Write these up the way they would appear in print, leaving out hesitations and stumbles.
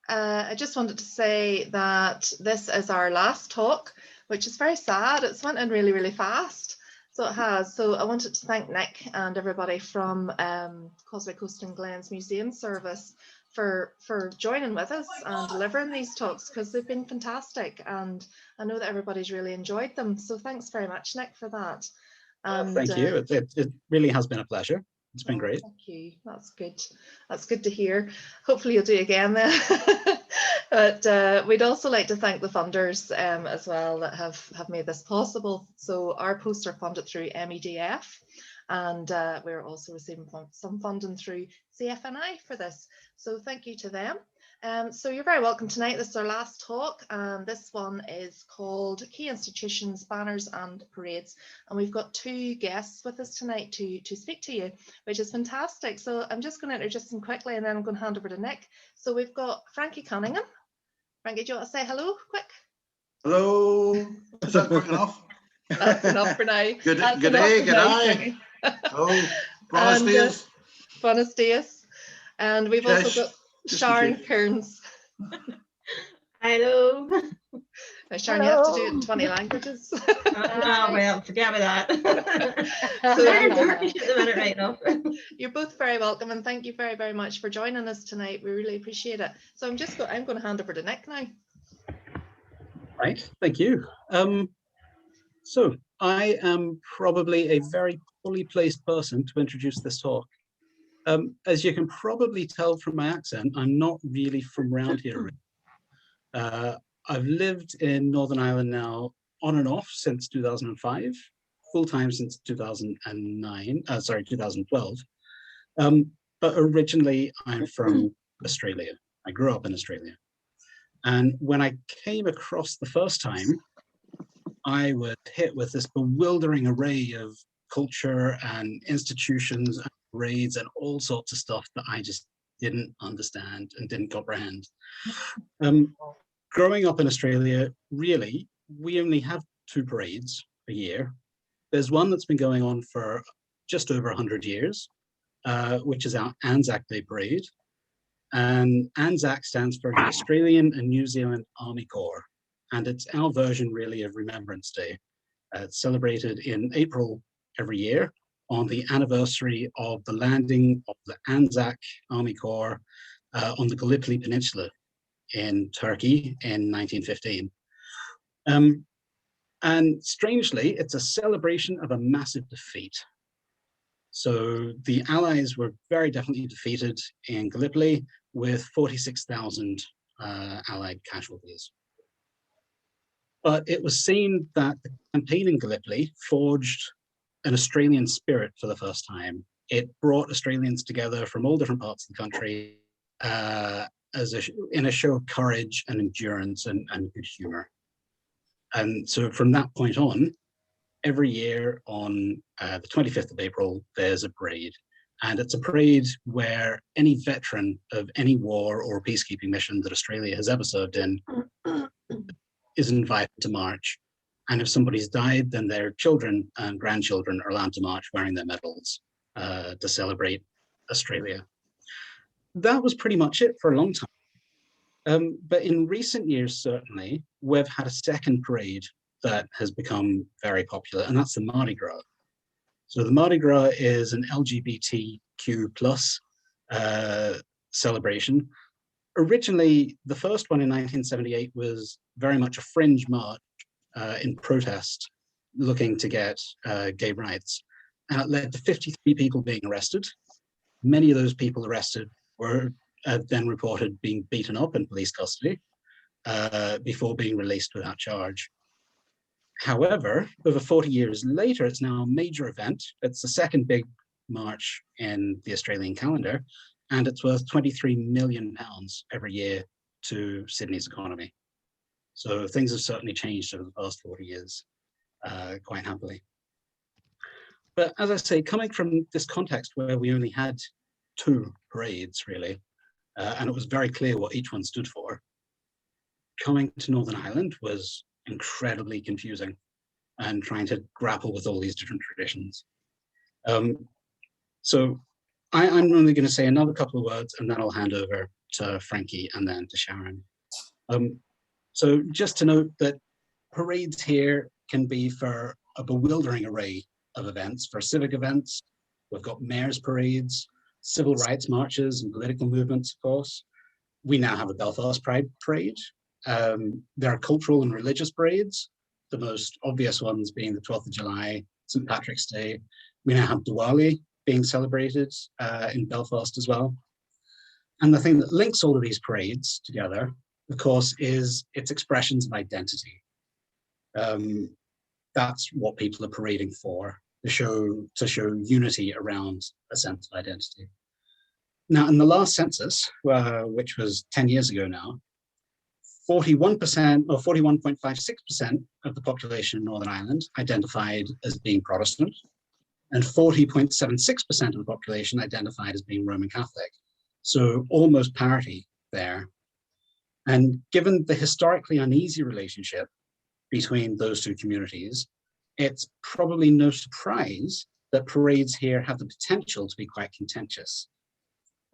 I just wanted to say that this is our last talk, which is very sad. It's went in really, really fast. So it has. So I wanted to thank Nick and everybody from Causeway Coast and Glens Museum Service for joining with us and delivering these talks, because they've been fantastic, and I know that everybody's really enjoyed them. So thanks very much, Nick, for that. And, thank you. It really has been a pleasure. It's been great. Thank you. That's good. That's good to hear. Hopefully you'll do it again then. But we'd also like to thank the funders as well that have made this possible. So our posts are funded through MEDF, and we're also receiving some funding through CFNI for this. So thank you to them. So you're very welcome tonight. This is our last talk, and this one is called Key Institutions, Banners and Parades. And we've got two guests with us tonight to speak to you, which is fantastic. So I'm just going to introduce them quickly, and then I'm going to hand over to Nick. So we've got Frankie Cunningham. Frankie, do you want to say hello quick? Hello. Is that quick enough? That's enough for now. Good day. Oh, buenos dias. Buenos dias. And we've also got Sharon Kearns. Hello. Now, Sharon, you have to do it in 20 languages. Well, forget about that. Turkish at the minute right now. You're both very welcome, and thank you very, very much for joining us tonight. We really appreciate it. So I'm going to hand over to Nick now. Right, thank you. So I am probably a very poorly placed person to introduce this talk. As you can probably tell from my accent, I'm not really from around here. I've lived in Northern Ireland now on and off since 2005, full-time since 2012. But originally I'm from Australia. I grew up in Australia. And when I came across the first time, I was hit with this bewildering array of culture and institutions and raids and all sorts of stuff that I just didn't understand and didn't comprehend. Growing up in Australia, really, we only have 2 parades a year. There's one that's been going on for just over 100 years, which is our Anzac Day Parade. And Anzac stands for the Australian and New Zealand Army Corps. And it's our version really of Remembrance Day. It's celebrated in April every year on the anniversary of the landing of the Anzac Army Corps on the Gallipoli Peninsula in Turkey in 1915. And strangely, it's a celebration of a massive defeat. So the Allies were very definitely defeated in Gallipoli with 46,000 Allied casualties. But it was seen that the campaign in Gallipoli forged an Australian spirit for the first time. It brought Australians together from all different parts of the country in a show of courage and endurance and good humor. And so from that point on, every year on the 25th of April, there's a parade. And it's a parade where any veteran of any war or peacekeeping mission that Australia has ever served in is invited to march. And if somebody's died, then their children and grandchildren are allowed to march wearing their medals to celebrate Australia. That was pretty much it for a long time. But in recent years, certainly, we've had a second parade that has become very popular, and that's the Mardi Gras. So the Mardi Gras is an LGBTQ plus celebration. Originally, the first one in 1978 was very much a fringe march in protest, looking to get gay rights. And it led to 53 people being arrested. Many of those people arrested were then reported being beaten up in police custody before being released without charge. However, over 40 years later, it's now a major event. It's the second big march in the Australian calendar, and it's worth £23 million every year to Sydney's economy. So things have certainly changed over the past 40 years, quite happily. But as I say, coming from this context where we only had 2 parades, really, and it was very clear what each one stood for, coming to Northern Ireland was incredibly confusing and trying to grapple with all these different traditions. So I'm only going to say another couple of words and then I'll hand over to Frankie and then to Sharon. So just to note that parades here can be for a bewildering array of events. For civic events, we've got mayor's parades, civil rights marches and political movements, of course. We now have a Belfast Pride Parade. There are cultural and religious parades, the most obvious ones being the 12th of July, St. Patrick's Day. We now have Diwali being celebrated in Belfast as well. And the thing that links all of these parades together, of course, is its expressions of identity. That's what people are parading for, to show unity around a sense of identity. Now, in the last census, which was 10 years ago now, 41% or 41.56% of the population in Northern Ireland identified as being Protestant, and 40.76% of the population identified as being Roman Catholic. So almost parity there. And given the historically uneasy relationship between those two communities, it's probably no surprise that parades here have the potential to be quite contentious.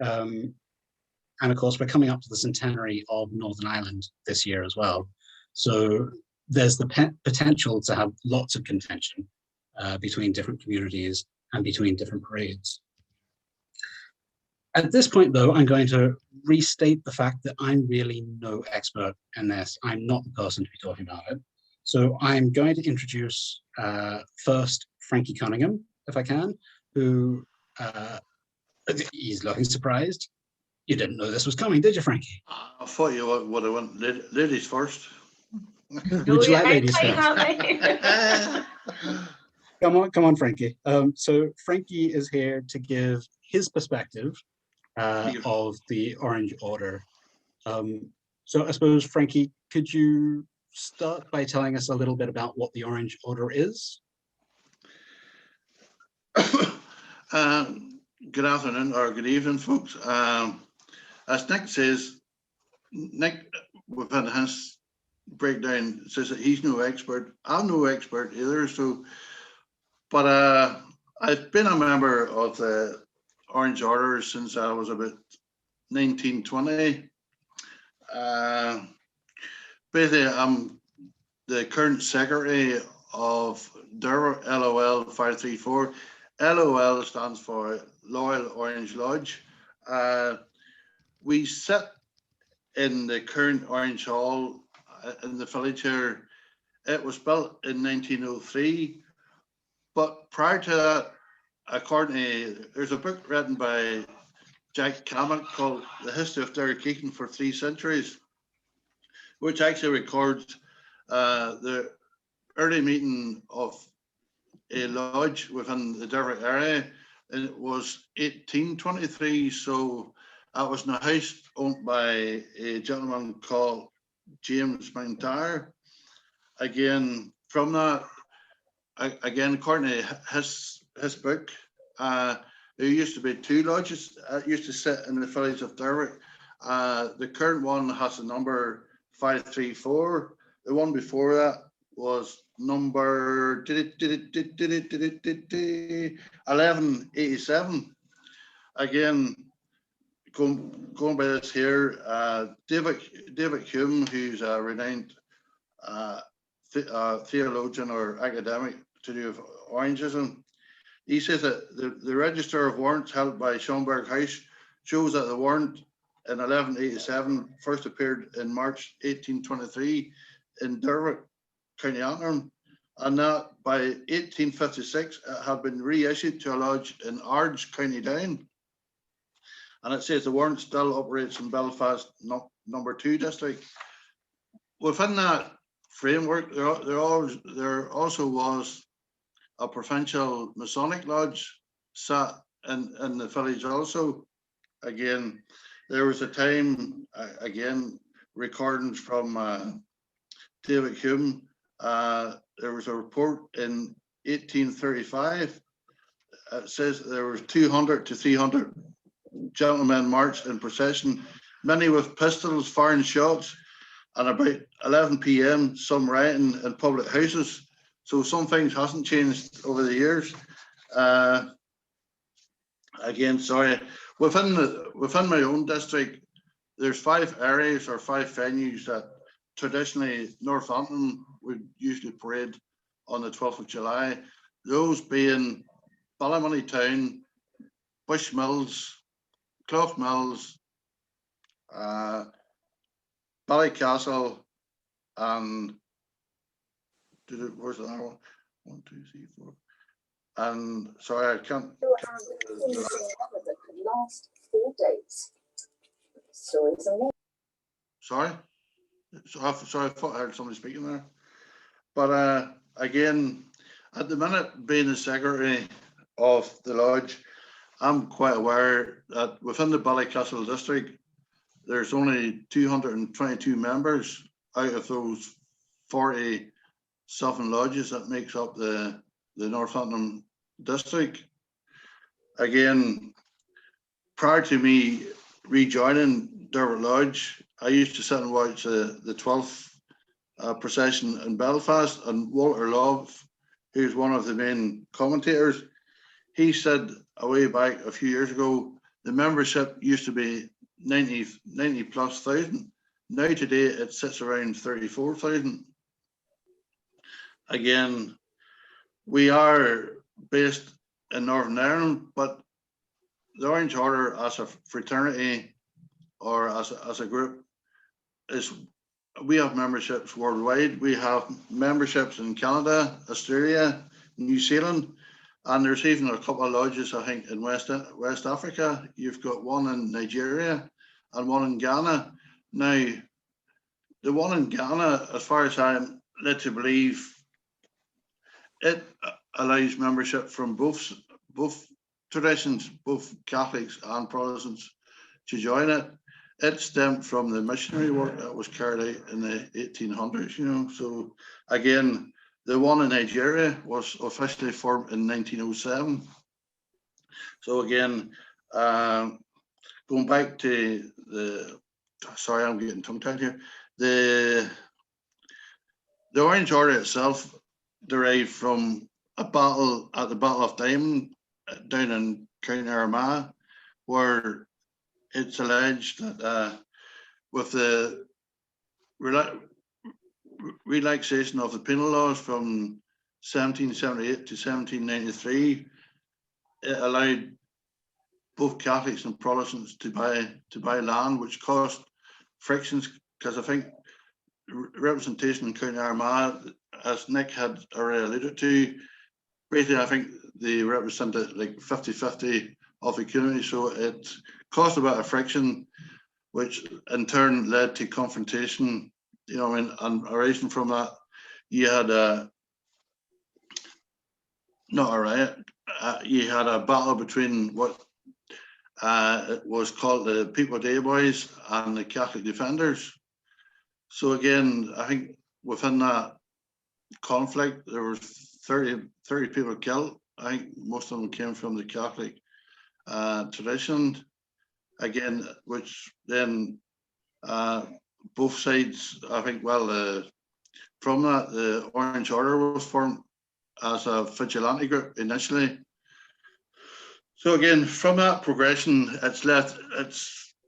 And of course, we're coming up to the centenary of Northern Ireland this year as well. So there's the potential to have lots of contention between different communities and between different parades. At this point, though, I'm going to restate the fact that I'm really no expert in this. I'm not the person to be talking about it. So I'm going to introduce first Frankie Cunningham, if I can, who he's looking surprised. You didn't know this was coming, did you, Frankie? I thought you would have went ladies first. Would you like ladies first? Come on, Frankie. So Frankie is here to give his perspective of the Orange Order. So I suppose, Frankie, could you start by telling us a little bit about what the Orange Order is? Good afternoon or good evening, folks. As Nick says, Nick, within his breakdown, says that he's no expert. I'm no expert either. So, but I've been a member of the Orange Order since I was about 1920. Basically, I'm the current secretary of Borough, LOL 534. LOL stands for Loyal Orange Lodge. We sit in the current Orange Hall in the village here. It was built in 1903, but prior to that, according to, there's a book written by Jack Cammett called The History of Derrykeeton for 3 Centuries, which actually records the early meeting of a lodge within the Derry area, and it was 1823. So that was in a house owned by a gentleman called James McIntyre. Again, from that, again, according to his book, there used to be 2 lodges that used to sit in the village of Derry. The current one has the number 534. The one before that was number 1187. Again, going by this here, David Hume, who's a renowned theologian or academic to do with Orangism, he says that the register of warrants held by Schomberg House shows that the warrant in 1187 first appeared in March 1823 in Derby, County Antrim, and that by 1856 it had been reissued to a lodge in Ards, County Down. And it says the warrant still operates in Belfast number 2 district. Within that framework, there also was a provincial Masonic lodge sat in the village also. Again, there was a time, again, recordings from David Hume. There was a report in 1835. It says there was 200 to 300 gentlemen marched in procession, many with pistols firing shots, and about 11 p.m. some rioting in public houses. So some things hasn't changed over the years. Again, sorry, within my own district, there's 5 areas or 5 venues that traditionally Northampton would usually parade on the 12th of July. Those being Ballymoney Town, Bushmills, Clough Mills, Ballycastle, and where's the other one? 1, 2, 3, 4. And sorry, I can't. Last 4 days. Stories and more. Sorry, sorry, I thought I heard somebody speaking there. But again, at the minute, being the secretary of the lodge, I'm quite aware that within the Ballycastle district, there's only 222 members out of those 47 lodges that makes up the Northampton district. Again, prior to me rejoining Derwent Lodge, I used to sit and watch the 12th procession in Belfast, and Walter Love, who's one of the main commentators, he said a way back a few years ago, the membership used to be 90 plus thousand. Now today it sits around 34,000. Again, we are based in Northern Ireland, but the Orange Order as a fraternity or as a group we have memberships worldwide. We have memberships in Canada, Australia, New Zealand, and there's even a couple of lodges, I think, in West Africa. You've got one in Nigeria and one in Ghana. Now, the one in Ghana, as far as I'm led to believe, it allows membership from both traditions, both Catholics and Protestants, to join it. It stemmed from the missionary work that was carried out in the 1800s, you know. So again, the one in Nigeria was officially formed in 1907. So again, going back to sorry, I'm getting tongue-tied here. The Orange Order itself derived from a battle at the Battle of Diamond down in County Armagh, where it's alleged that with the relaxation of the penal laws from 1778 to 1793, it allowed both Catholics and Protestants to buy land, which caused frictions, because I think representation in County Armagh, as Nick had already alluded to, basically I think they represented like 50-50 of the community, so it caused a bit of friction, which in turn led to confrontation. You know, and arising from that, you had not a riot, you had a battle between what was called the People Day Boys and the Catholic Defenders. So again, I think within that conflict, there was 30 people killed. I think most of them came from the Catholic tradition. Again, which then both sides, I think, well, from that, the Orange Order was formed as a vigilante group initially. So again, from that progression, it's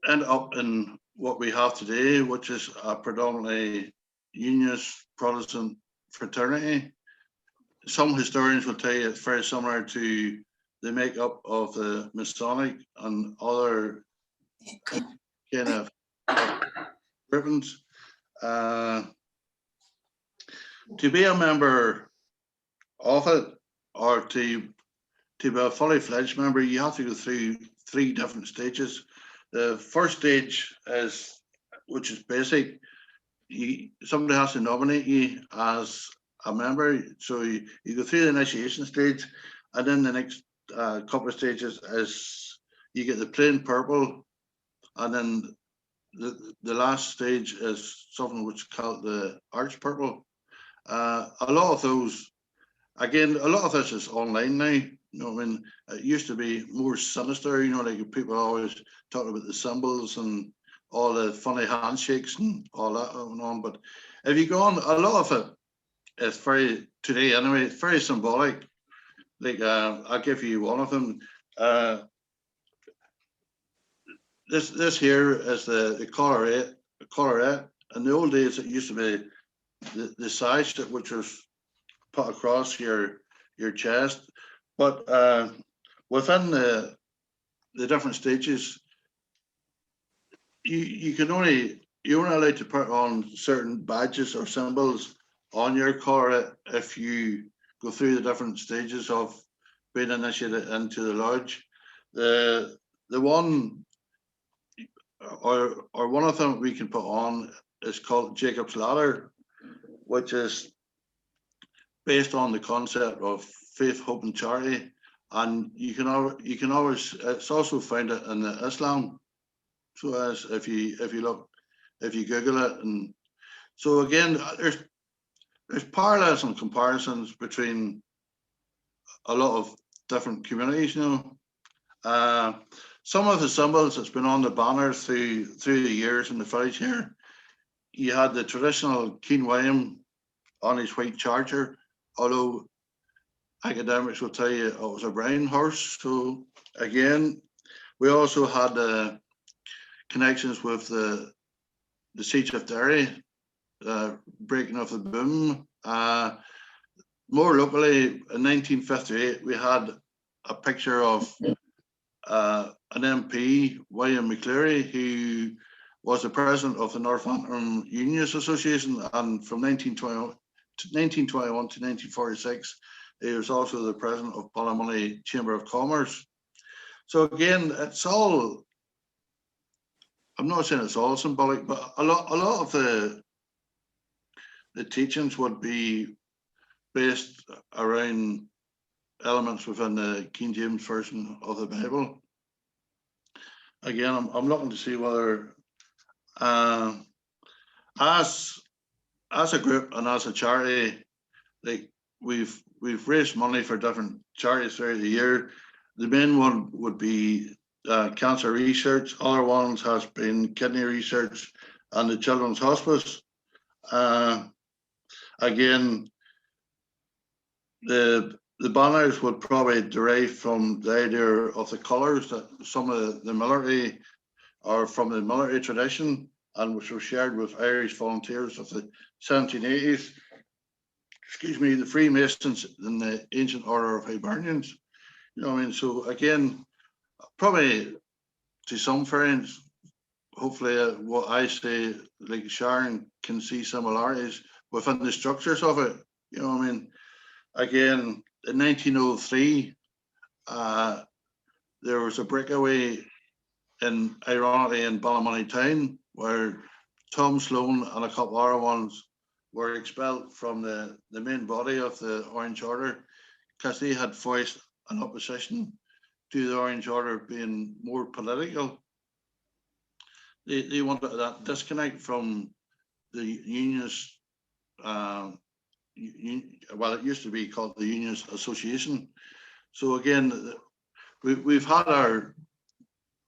ended up in what we have today, which is a predominantly unionist Protestant fraternity. Some historians will tell you it's very similar to the makeup of the Masonic and other kind of groupings. To be a member of it, or to be a fully fledged member, you have to go through 3 different stages. The first stage is, which is basic, somebody has to nominate you as a member. So you go through the initiation stage, and then the next couple of stages is you get the plain purple, and then the last stage is something which is called the arch purple. A lot of those, again, a lot of this is online now. You know, I mean, it used to be more sinister, you know, like people always talk about the symbols and all the funny handshakes and all that going on. But if you go on, a lot of it is very, today anyway, it's very symbolic. Like, I'll give you one of them. this here is the collarette. In the old days, it used to be the sash which was put across your chest, but within the different stages, you're only allowed to put on certain badges or symbols on your collarette if you go through the different stages of being initiated into the lodge. The one or one of them we can put on is called Jacob's Ladder, which is based on the concept of faith, hope, and charity. And you can always, it's also found it in the Islam. So as if you Google it, and so again, there's parallels and comparisons between a lot of different communities. Some of the symbols that's been on the banners through the years in the village here, you had the traditional King William on his white charger, although academics will tell you it was a brown horse. So again, we also had connections with the siege of Derry, breaking of the boom. More locally, in 1958, we had a picture of an MP, William McCleary, who was the president of the Northampton Unionist Association, and from 1921 to 1946, he was also the president of Ballymoney Chamber of Commerce. So again, it's all, I'm not saying it's all symbolic, but a lot of the teachings would be based around elements within the King James Version of the Bible. Again, I'm looking to see whether, as a group and as a charity, like we've raised money for different charities throughout the year. The main one would be cancer research. Other ones has been kidney research and the Children's Hospice. Again, the banners would probably derive from the idea of the colours that some of the military are from the military tradition, and which were shared with Irish volunteers of the 1780s. Excuse me, the Freemasons and the Ancient Order of Hibernians. You know what I mean? So again, probably to some friends, hopefully what I say, like Sharon can see similarities within the structures of it. You know what I mean? Again, in 1903, there was a breakaway ironically in Ballymoney town, where Tom Sloan and a couple other ones were expelled from the main body of the Orange Order because they had voiced an opposition to the Orange Order being more political. They wanted that disconnect from the Unionist, well, it used to be called the Unionist Association. So again, we've had our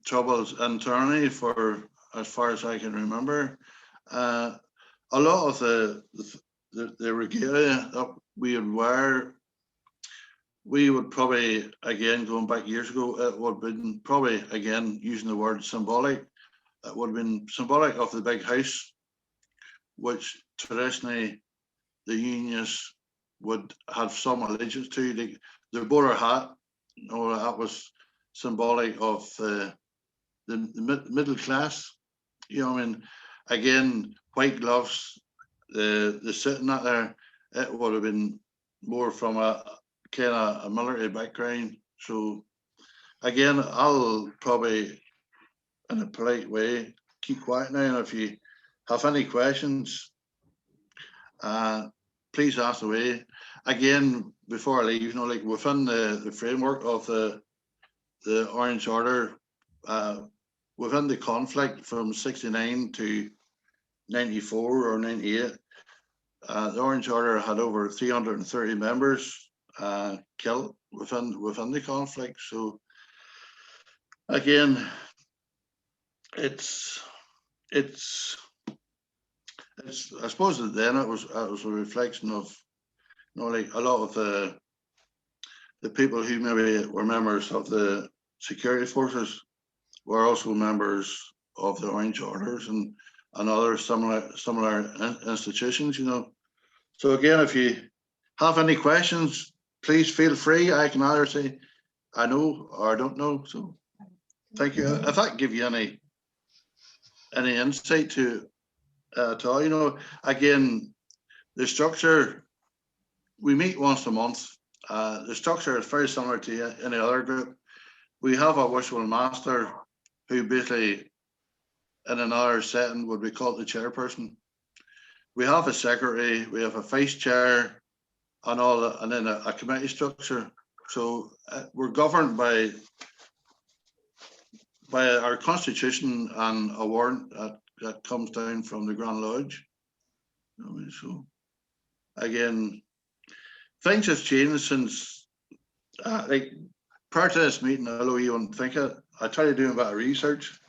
troubles internally for as far as I can remember. A lot of the regalia that we would wear, we would probably, again, going back years ago, it would have been probably, again, using the word symbolic, it would have been symbolic of the big house, which traditionally the Unionists would have some allegiance to. The Borough hat, you know, that was symbolic of the middle class. You know, I mean, again, white gloves, the sitting out there, it would have been more from a kind of a military background. So again, I'll probably, in a polite way, keep quiet now. And if you have any questions, please ask away. Again, before I leave, you know, like within the framework of the Orange Order, within the conflict from 69 to 94 or 98, the Orange Order had over 330 members killed within the conflict. So again, it's I suppose that then it was a reflection of, you know, like a lot of the people who maybe were members of the security forces were also members of the Orange Orders and other similar institutions, you know. So again, if you have any questions, please feel free. I can either say I know or I don't know. So thank you. If that give you any insight to all, you know, again, the structure, we meet once a month. The structure is very similar to any other group. We have a wishful master who basically in another setting would be called the chairperson. We have a secretary, we have a vice chair, and all that, and then a committee structure. So we're governed by our constitution and a warrant that comes down from the Grand Lodge. So again, things have changed since like prior to this meeting. Although you wouldn't think it, I tried to do a bit of research,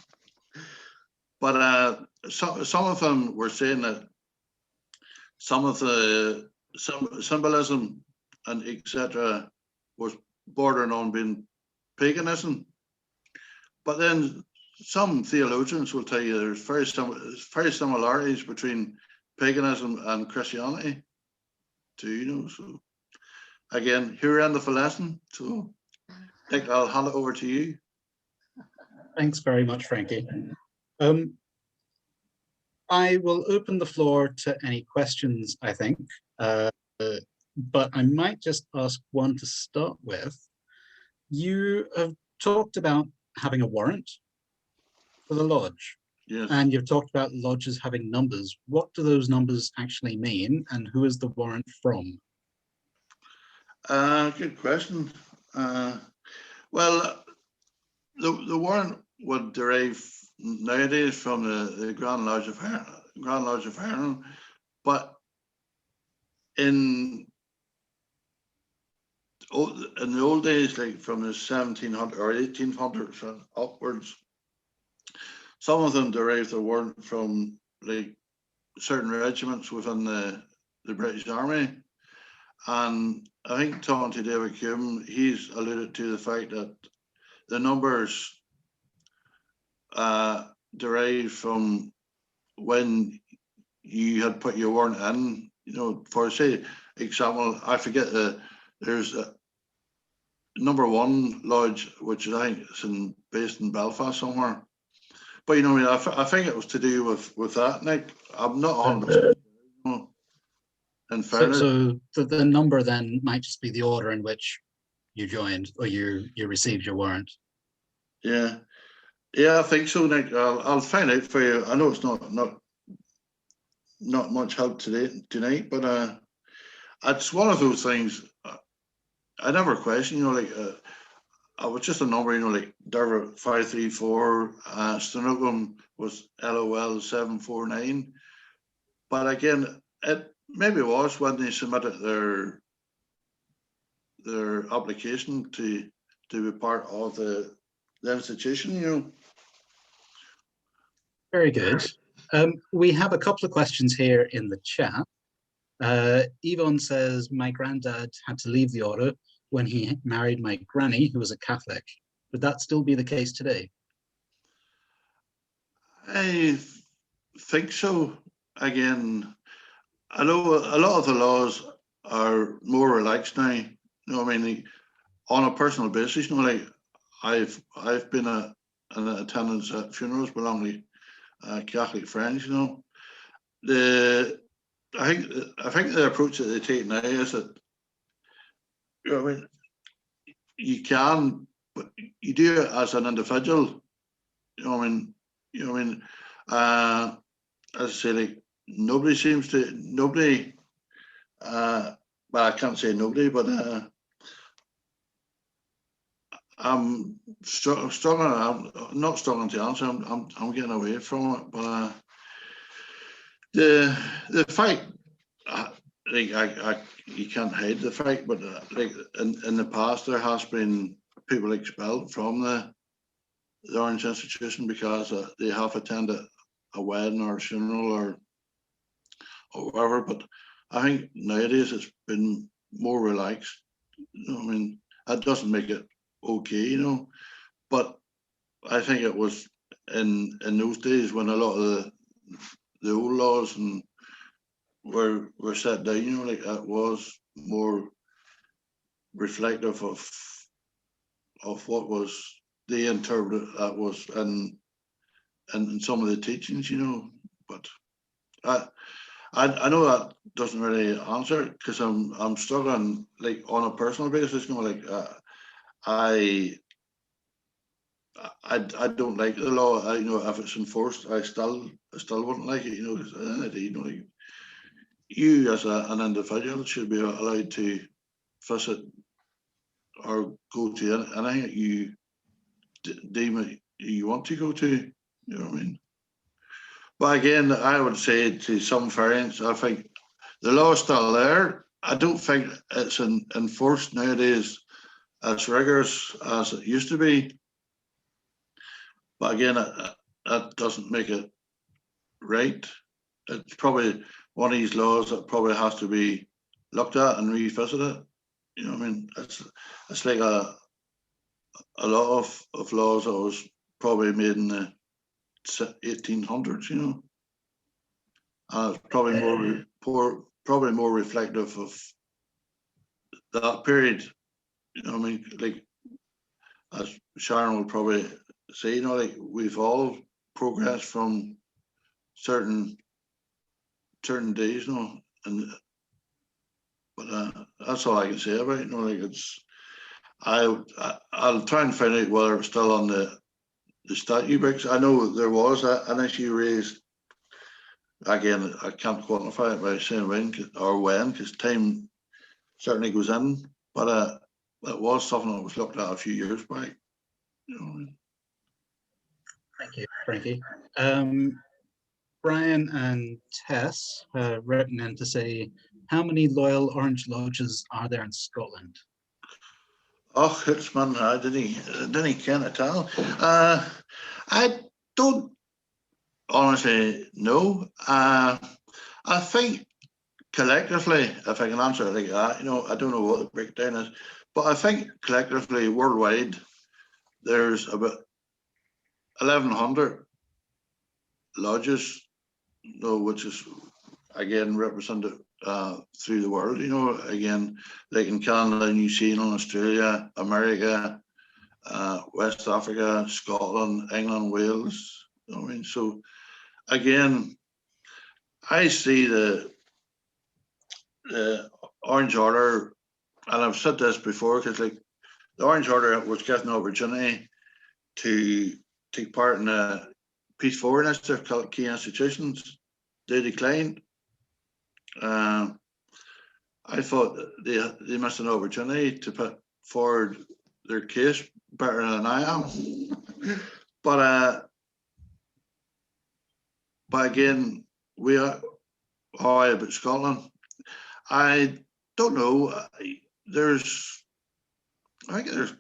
but some of them were saying that some of the symbolism and etc. was bordering on being paganism. But then some theologians will tell you there's very similarities between paganism and Christianity too, you know. So again, here end of the lesson. So Nick, I'll hand it over to you. Thanks very much, Frankie. I will open the floor to any questions, I think, but I might just ask one to start with. You have talked about having a warrant for the lodge. Yes. And you've talked about lodges having numbers. What do those numbers actually mean, and who is the warrant from? Good question. Well, the warrant would derive nowadays from the Grand Lodge of Ireland, but in the old days, like from the 1700s or 1800s and upwards, some of them derived the warrant from like certain regiments within the British Army. And I think talking to David Cuban, he's alluded to the fact that the numbers derived from when you had put your warrant in, you know, for say example, I forget there's a number 1 lodge, which I think is based in Belfast somewhere. But you know, I think it was to do with that, Nick. I'm not 100%. In fairness. So the number then might just be the order in which you joined or you received your warrant. Yeah, I think so, Nick. I'll find out for you. I know it's not much help tonight, but it's one of those things. I never question. You know, like I was just a number. You know, like Derva 534. Stenogum was LOL 749. But again, it maybe was when they submitted their application to be part of the institution, you know. Very good. We have a couple of questions here in the chat. Yvonne says, my granddad had to leave the order when he married my granny, who was a Catholic. Would that still be the case today? I think so. Again, I know a lot of the laws are more relaxed now. You know, I mean, on a personal basis, you know, like I've been in attendance at funerals belonging to Catholic friends. You know, I think the approach that they take now is that, you know, I mean, you can, but you do it as an individual. You know, I mean, as I say, like nobody. Well, I can't say nobody, but I'm struggling. I'm not struggling to answer. I'm getting away from it, but the fact, like you can't hide the fact, but like in the past there has been people expelled from the Orange institution because they have attended a wedding or a funeral or whatever. But I think nowadays it's been more relaxed. You know, I mean, that doesn't make it okay, you know, but I think it was in those days when a lot of the old laws and were set down, you know, like that was more reflective of what was they interpreted that was and some of the teachings, you know. But I know that doesn't really answer it, because I'm struggling, like, on a personal basis, you know, like I don't like the law. You know, if it's enforced, I still wouldn't like it, you know, because you know, like, you as an individual should be allowed to visit or go to anything that you deem it you want to go to, you know what I mean? But again, I would say to some variants, I think the law is still there. I don't think it's enforced nowadays as rigorous as it used to be. But again, that doesn't make it right. It's probably one of these laws that probably has to be looked at and revisited. You know what I mean? It's like a lot of laws that was probably made in the 1800s, you know. It's probably more reflective of that period. You know what I mean? Like, as Sharon would probably say, you know, like, we've all progressed from certain days, you know, but that's all I can say about it. You know, like, it's I'll try and find out whether it's still on the statute books. I know there was an issue raised. Again, I can't quantify it by saying when, because time certainly goes in. But it was something that was looked at a few years back. You know. Thank you, Frankie. Brian and Tess have written in to say, how many loyal Orange Lodges are there in Scotland? Oh, it's man, didn't kind of tell. I don't honestly know. I think collectively, if I can answer it like that, you know, I don't know what the breakdown is, but I think collectively worldwide, there's about 1,100 lodges, you know, which is again represented through the world, you know, again, like in Canada, New Zealand, Australia, America, West Africa, Scotland, England, Wales, you know what I mean? So again, I see the Orange Order, and I've said this before, because like the Orange Order was given an opportunity to take part in the Peace Forward Initiative called Key Institutions. They declined. I thought they missed an opportunity to put forward their case better than I am. But again, how about Scotland? I don't know. I think there's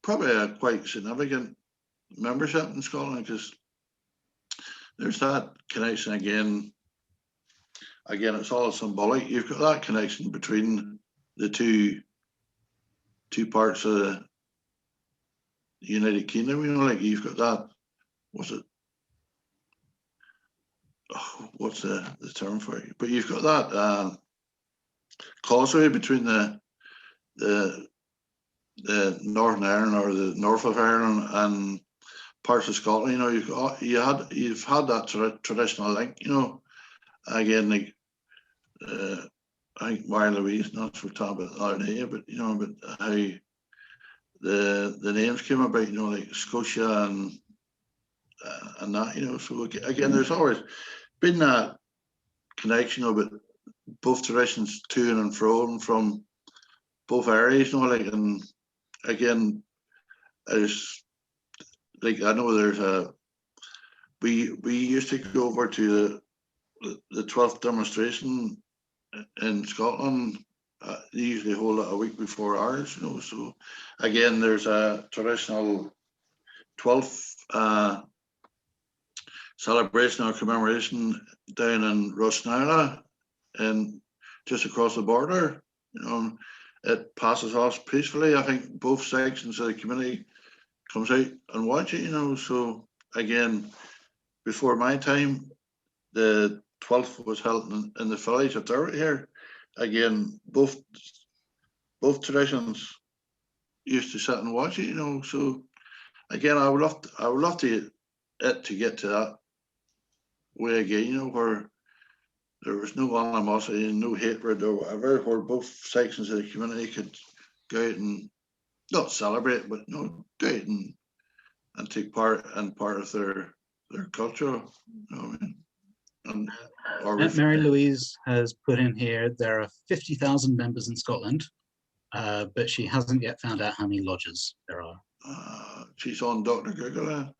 probably a quite significant membership in Scotland, because there's that connection again. Again, it's all symbolic. You've got that connection between the two parts of the United Kingdom. You know, like you've got that. What's it? Oh, what's the term for it? But you've got that causeway between the Northern Ireland, or the north of Ireland, and parts of Scotland. You know, you've had that traditional link. You know, again, like I think Mary Louise, not for talking about the other day, but you know, but how the names came about. You know, like Scotia and that. You know, so again, there's always been that connection about both traditions to and from both areas. You know, like, and again, there's like, I know there's we used to go over to the 12th demonstration in Scotland. They usually hold it a week before ours, you know. So again, there's a traditional 12th celebration or commemoration down in Rosnala, and just across the border. You know, it passes off peacefully. I think both sections of the community comes out and watch it, you know. So again, before my time, the 12th was held in the village of Derby here. Again, both traditions used to sit and watch it, you know. So again, I would love to get to that way again, you know, where there was no animosity and no hatred or whatever, where both sections of the community could go out and not celebrate, but you know, go out and take part of their culture. You know what I mean? And Mary Louise has put in here there are 50,000 members in Scotland, but she hasn't yet found out how many lodges there are. She's on Dr. Google.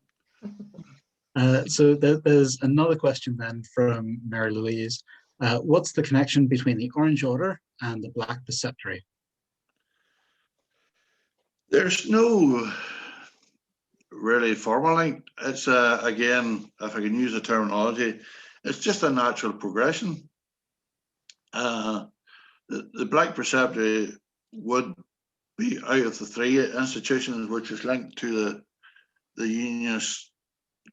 So there's another question then from Mary Louise. What's the connection between the Orange Order and the Black Preceptory? There's no really formal link. It's again, if I can use the terminology, it's just a natural progression. The Black Preceptory would be out of the three institutions which is linked to the unionist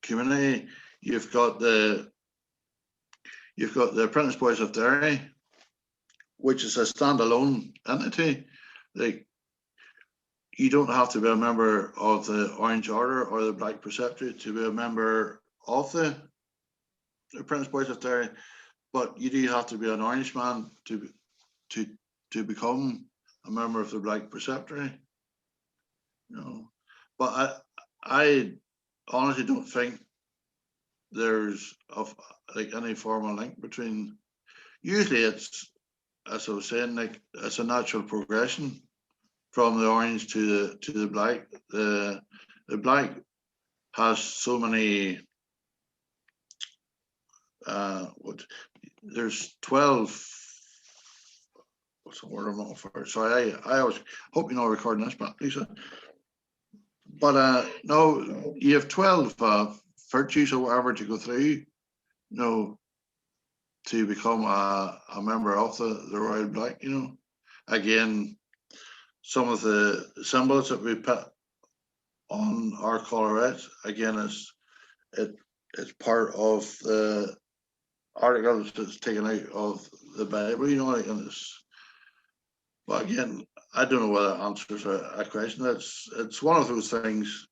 community. You've got the Apprentice Boys of Derry, which is a standalone entity. Like, you don't have to be a member of the Orange Order or the Black Preceptory to be a member of the Apprentice Boys of Derry, but you do have to be an Orange man to become a member of the Black Preceptory. You know, but I honestly don't think there's like any formal link between. Usually, it's, as I was saying, like it's a natural progression from the Orange to the Black. The Black has so many. There's 12. What's the word I'm looking for? Sorry, I always hope you're not recording this, but Lisa. But no, you have 12 virtues or whatever to go through, you know, to become a member of the Royal Black. You know, again, some of the symbols that we put on our collarettes, again, it's part of the articles that's taken out of the Bible, you know, like, and but again, I don't know whether that answers a question. It's one of those things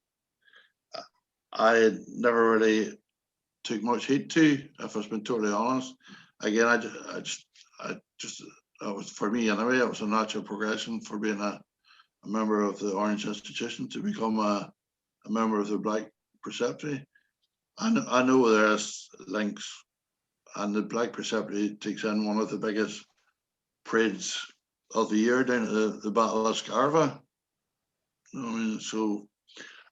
I never really took much heed to, if I've been totally honest. Again, I just that was, for me anyway, it was a natural progression for being a member of the Orange institution to become a member of the Black Preceptory. I know there's links, and the Black Preceptory takes in one of the biggest parades of the year down at the Battle of Scarva. You know what I mean? So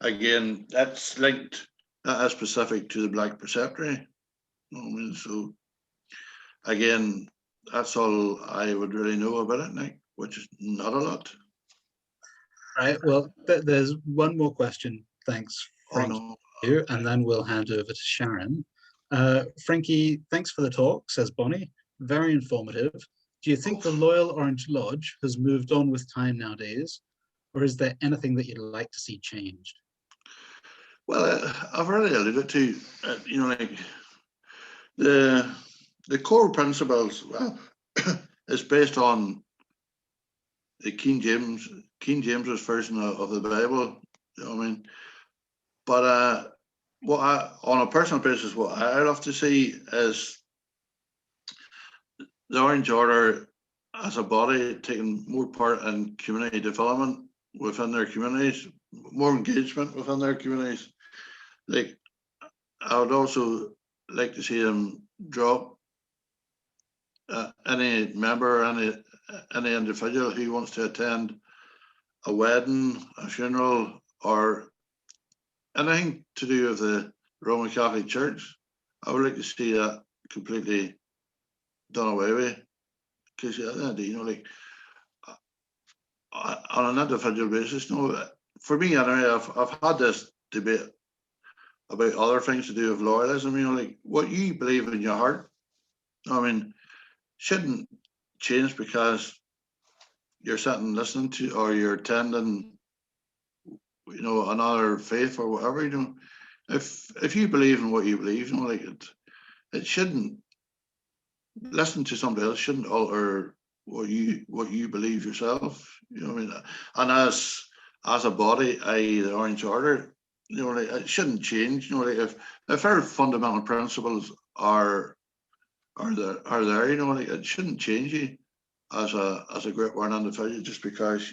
again, that's linked, that is specific to the Black Preceptory. You know what I mean? So again, that's all I would really know about it, Nick, which is not a lot. Right. Well, there's one more question. Thanks, Frank. Oh, no. And then we'll hand over to Sharon. Frankie, thanks for the talk, says Bonnie. Very informative. Do you think the Loyal Orange Lodge has moved on with time nowadays, or is there anything that you'd like to see changed? Well, I've already alluded to, you know, like the core principles. Well, it's based on the King James's version of the Bible. You know what I mean? But on a personal basis, what I love to see is the Orange Order as a body taking more part in community development within their communities, more engagement within their communities. Like, I would also like to see them drop any member, any individual who wants to attend a wedding, a funeral, or anything to do with the Roman Catholic Church. I would like to see that completely done away with, because you know, like on an individual basis, you know, for me anyway, I've had this debate about other things to do with loyalism. You know, like what you believe in your heart, I mean, shouldn't change because you're sitting listening to, or you're attending you know, another faith or whatever, you know. If you believe in what you believe, you know, like it shouldn't, listen to somebody else shouldn't alter what you believe yourself. You know what I mean? And as a body, i.e. the Orange Order, you know, like, it shouldn't change. You know, like if our fundamental principles are there, you know, like it shouldn't change you as a group or an individual just because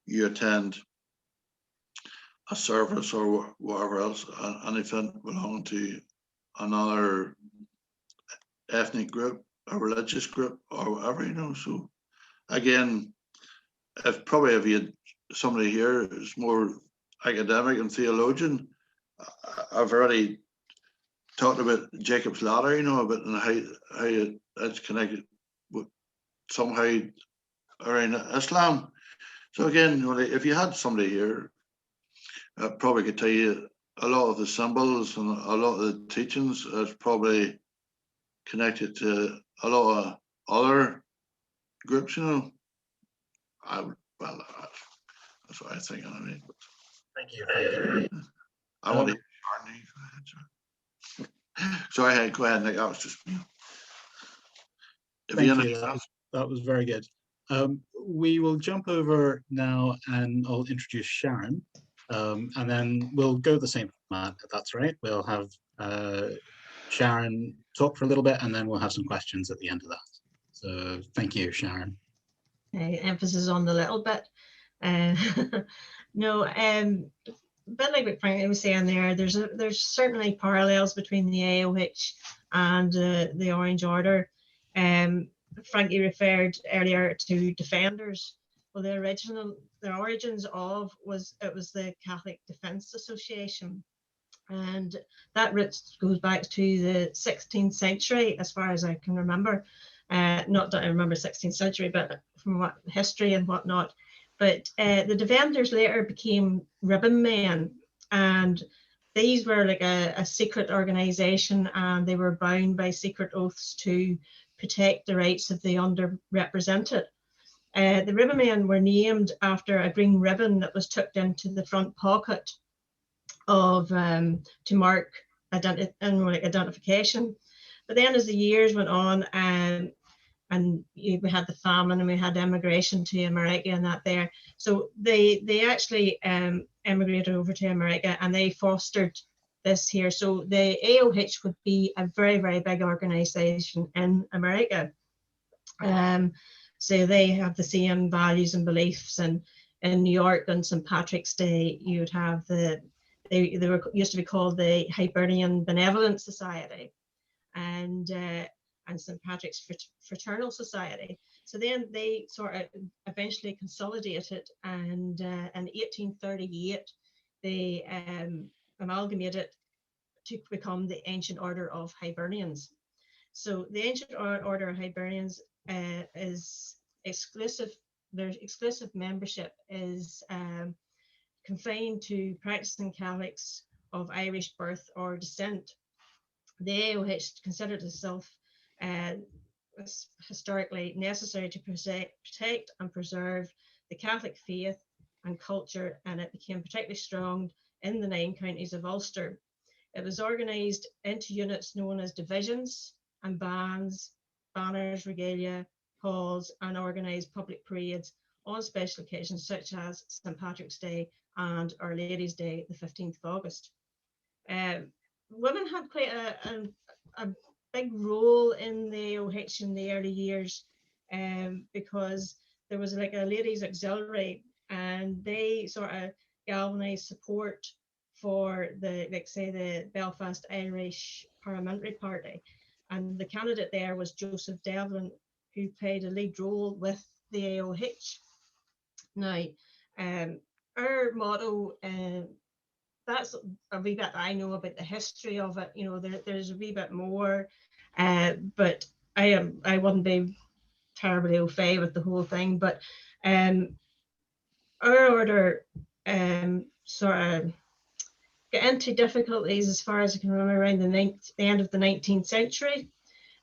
you attend a service or whatever else, anything belonging to another ethnic group, a religious group, or whatever, you know. So again, if you had somebody here who's more academic and theologian, I've already talked about Jacob's ladder, you know, about how it's connected with somehow around Islam. So again, you know, if you had somebody here, probably could tell you a lot of the symbols and a lot of the teachings is probably connected to a lot of other groups, you know. That's what I think. I mean, Thank you. I want to hear Charlie. Sorry, go ahead, Nick. That was just, you know. Thank you. That was very good. We will jump over now and I'll introduce Sharon, and then we'll go the same format, if that's right. We'll have Sharon talk for a little bit and then we'll have some questions at the end of that. So thank you, Sharon. Emphasis on the little bit. No, but like what Frankie was saying there, there's certainly parallels between the AOH and the Orange Order. Frankie referred earlier to Defenders. Well, the origins of was the Catholic Defence Association, and that root goes back to the 16th century, as far as I can remember. Not that I remember 16th century, but from what history and whatnot. But the Defenders later became ribbon men, and these were like a secret organization, and they were bound by secret oaths to protect the rights of the underrepresented. The ribbon men were named after a green ribbon that was tucked into the front pocket of to mark identification. But then as the years went on, and we had the famine and we had immigration to America and that there. So they actually emigrated over to America and they fostered this here. So the AOH would be a very, very big organization in America. So they have the same values and beliefs, and in New York on St. Patrick's Day, you'd have they used to be called the Hibernian Benevolent Society, and St. Patrick's Fraternal Society. So then they sort of eventually consolidated, and in 1838 they amalgamated to become the Ancient Order of Hibernians. So the Ancient Order of Hibernians is exclusive. Their exclusive membership is confined to practicing Catholics of Irish birth or descent. The AOH considered itself historically necessary to protect and preserve the Catholic faith and culture, and it became particularly strong in the 9 counties of Ulster. It was organised into units known as divisions and bands, banners, regalia, halls, and organised public parades on special occasions such as St. Patrick's Day and Our Lady's Day, the 15th of August. Women had quite a big role in the AOH in the early years, because there was like a ladies auxiliary, and they sort of galvanised support for the Belfast Irish Parliamentary Party, and the candidate there was Joseph Devlin, who played a lead role with the AOH. Now, our motto, that's a wee bit I know about the history of it. You know, there's a wee bit more, but I wouldn't be terribly au fait with the whole thing. But our order sort of got into difficulties, as far as I can remember, around the end of the 19th century,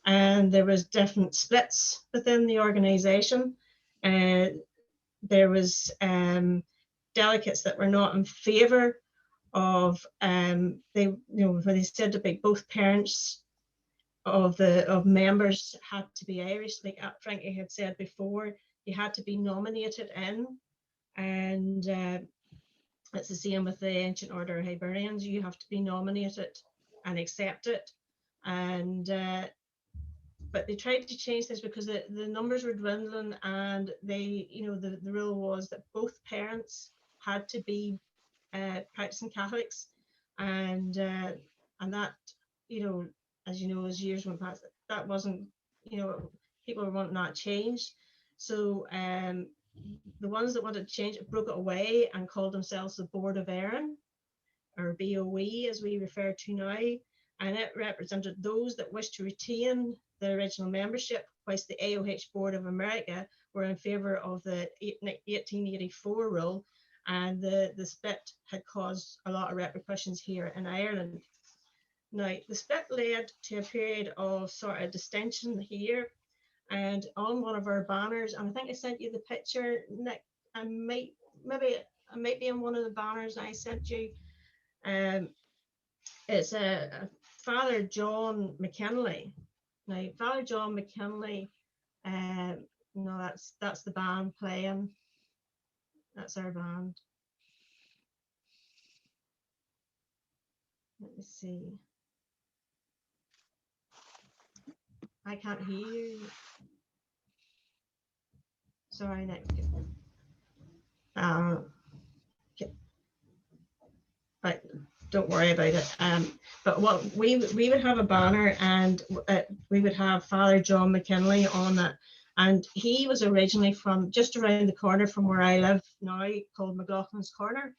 and there was different splits within the organisation. There was delegates that were not in favour of where they said about both parents of members had to be Irish, like Frankie had said before, you had to be nominated in, and it's the same with the Ancient Order of Hibernians. You have to be nominated and accepted, and but they tried to change this because the numbers were dwindling, and they, the rule was that both parents had to be practicing Catholics, and that, as as years went past, that wasn't, people were wanting that changed. So the ones that wanted to change it broke it away and called themselves the Board of Erin, or BOE as we refer to now, and it represented those that wished to retain the original membership, whilst the AOH Board of America were in favour of the 1884 rule, and the split had caused a lot of repercussions here in Ireland. Now, the split led to a period of sort of distension here, and on one of our banners, and I think I sent you the picture, Nick, I might be on one of the banners I sent you. It's a Father John McKinley. Now, Father John McKinley, that's the band playing. That's our band. Let me see. I can't hear you. Sorry, Nick. But don't worry about it. But what we would have a banner, and we would have Father John McKinley on it, and he was originally from just around the corner from where I live now, called McLaughlin's Corner,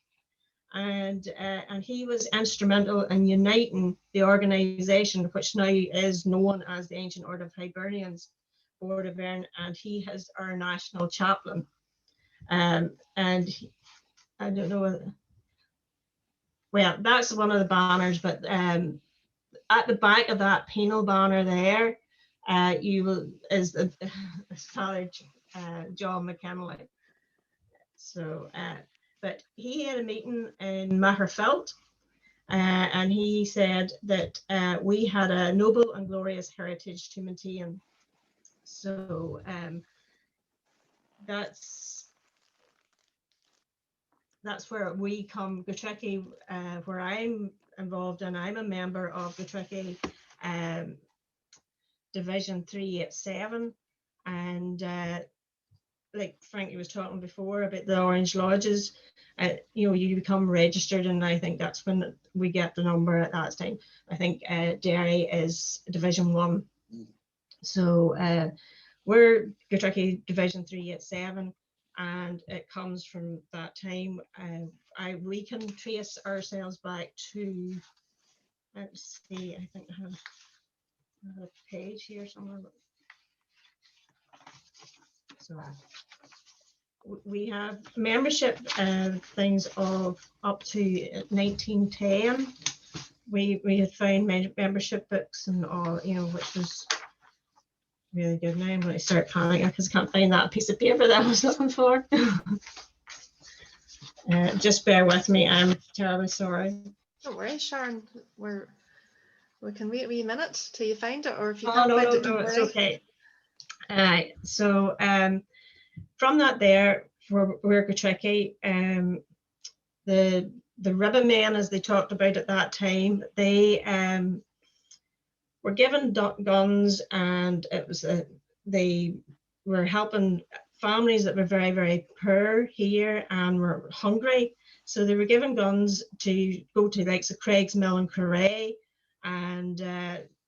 and he was instrumental in uniting the organisation, which now is known as the Ancient Order of Hibernians, Board of Erin, and he is our national chaplain. And I don't know. Well, that's one of the banners, but at the back of that penal banner there, is Father John McKinley. So, but he had a meeting in Maherfield, and he said that we had a noble and glorious heritage to maintain. So that's where we come, Gotrecki, where I'm involved, and I'm a member of Gotrecki Division 387, and like Frankie was talking before about the Orange Lodges, you become registered, and I think that's when we get the number at that time. I think Derry is Division 1. So we're Gotrecki Division 387, and it comes from that time. We can trace ourselves back to, let's see, I think I have a page here somewhere. So we have membership things of up to 1910. We had found membership books and all, which was really good. Now I'm going to start panicking because I can't find that piece of paper that I was looking for. Just bear with me. I'm terribly sorry. Don't worry, Sharon. We can wait a wee minute till you find it, or if you Oh, can't no, find it, no, don't it's worry. okay. So from that there, we're Gotrecki, the ribbon men, as they talked about at that time, they were given guns, and it was they were helping families that were very, very poor here and were hungry. So they were given guns to go to likes of Craig's Mill in Carray, and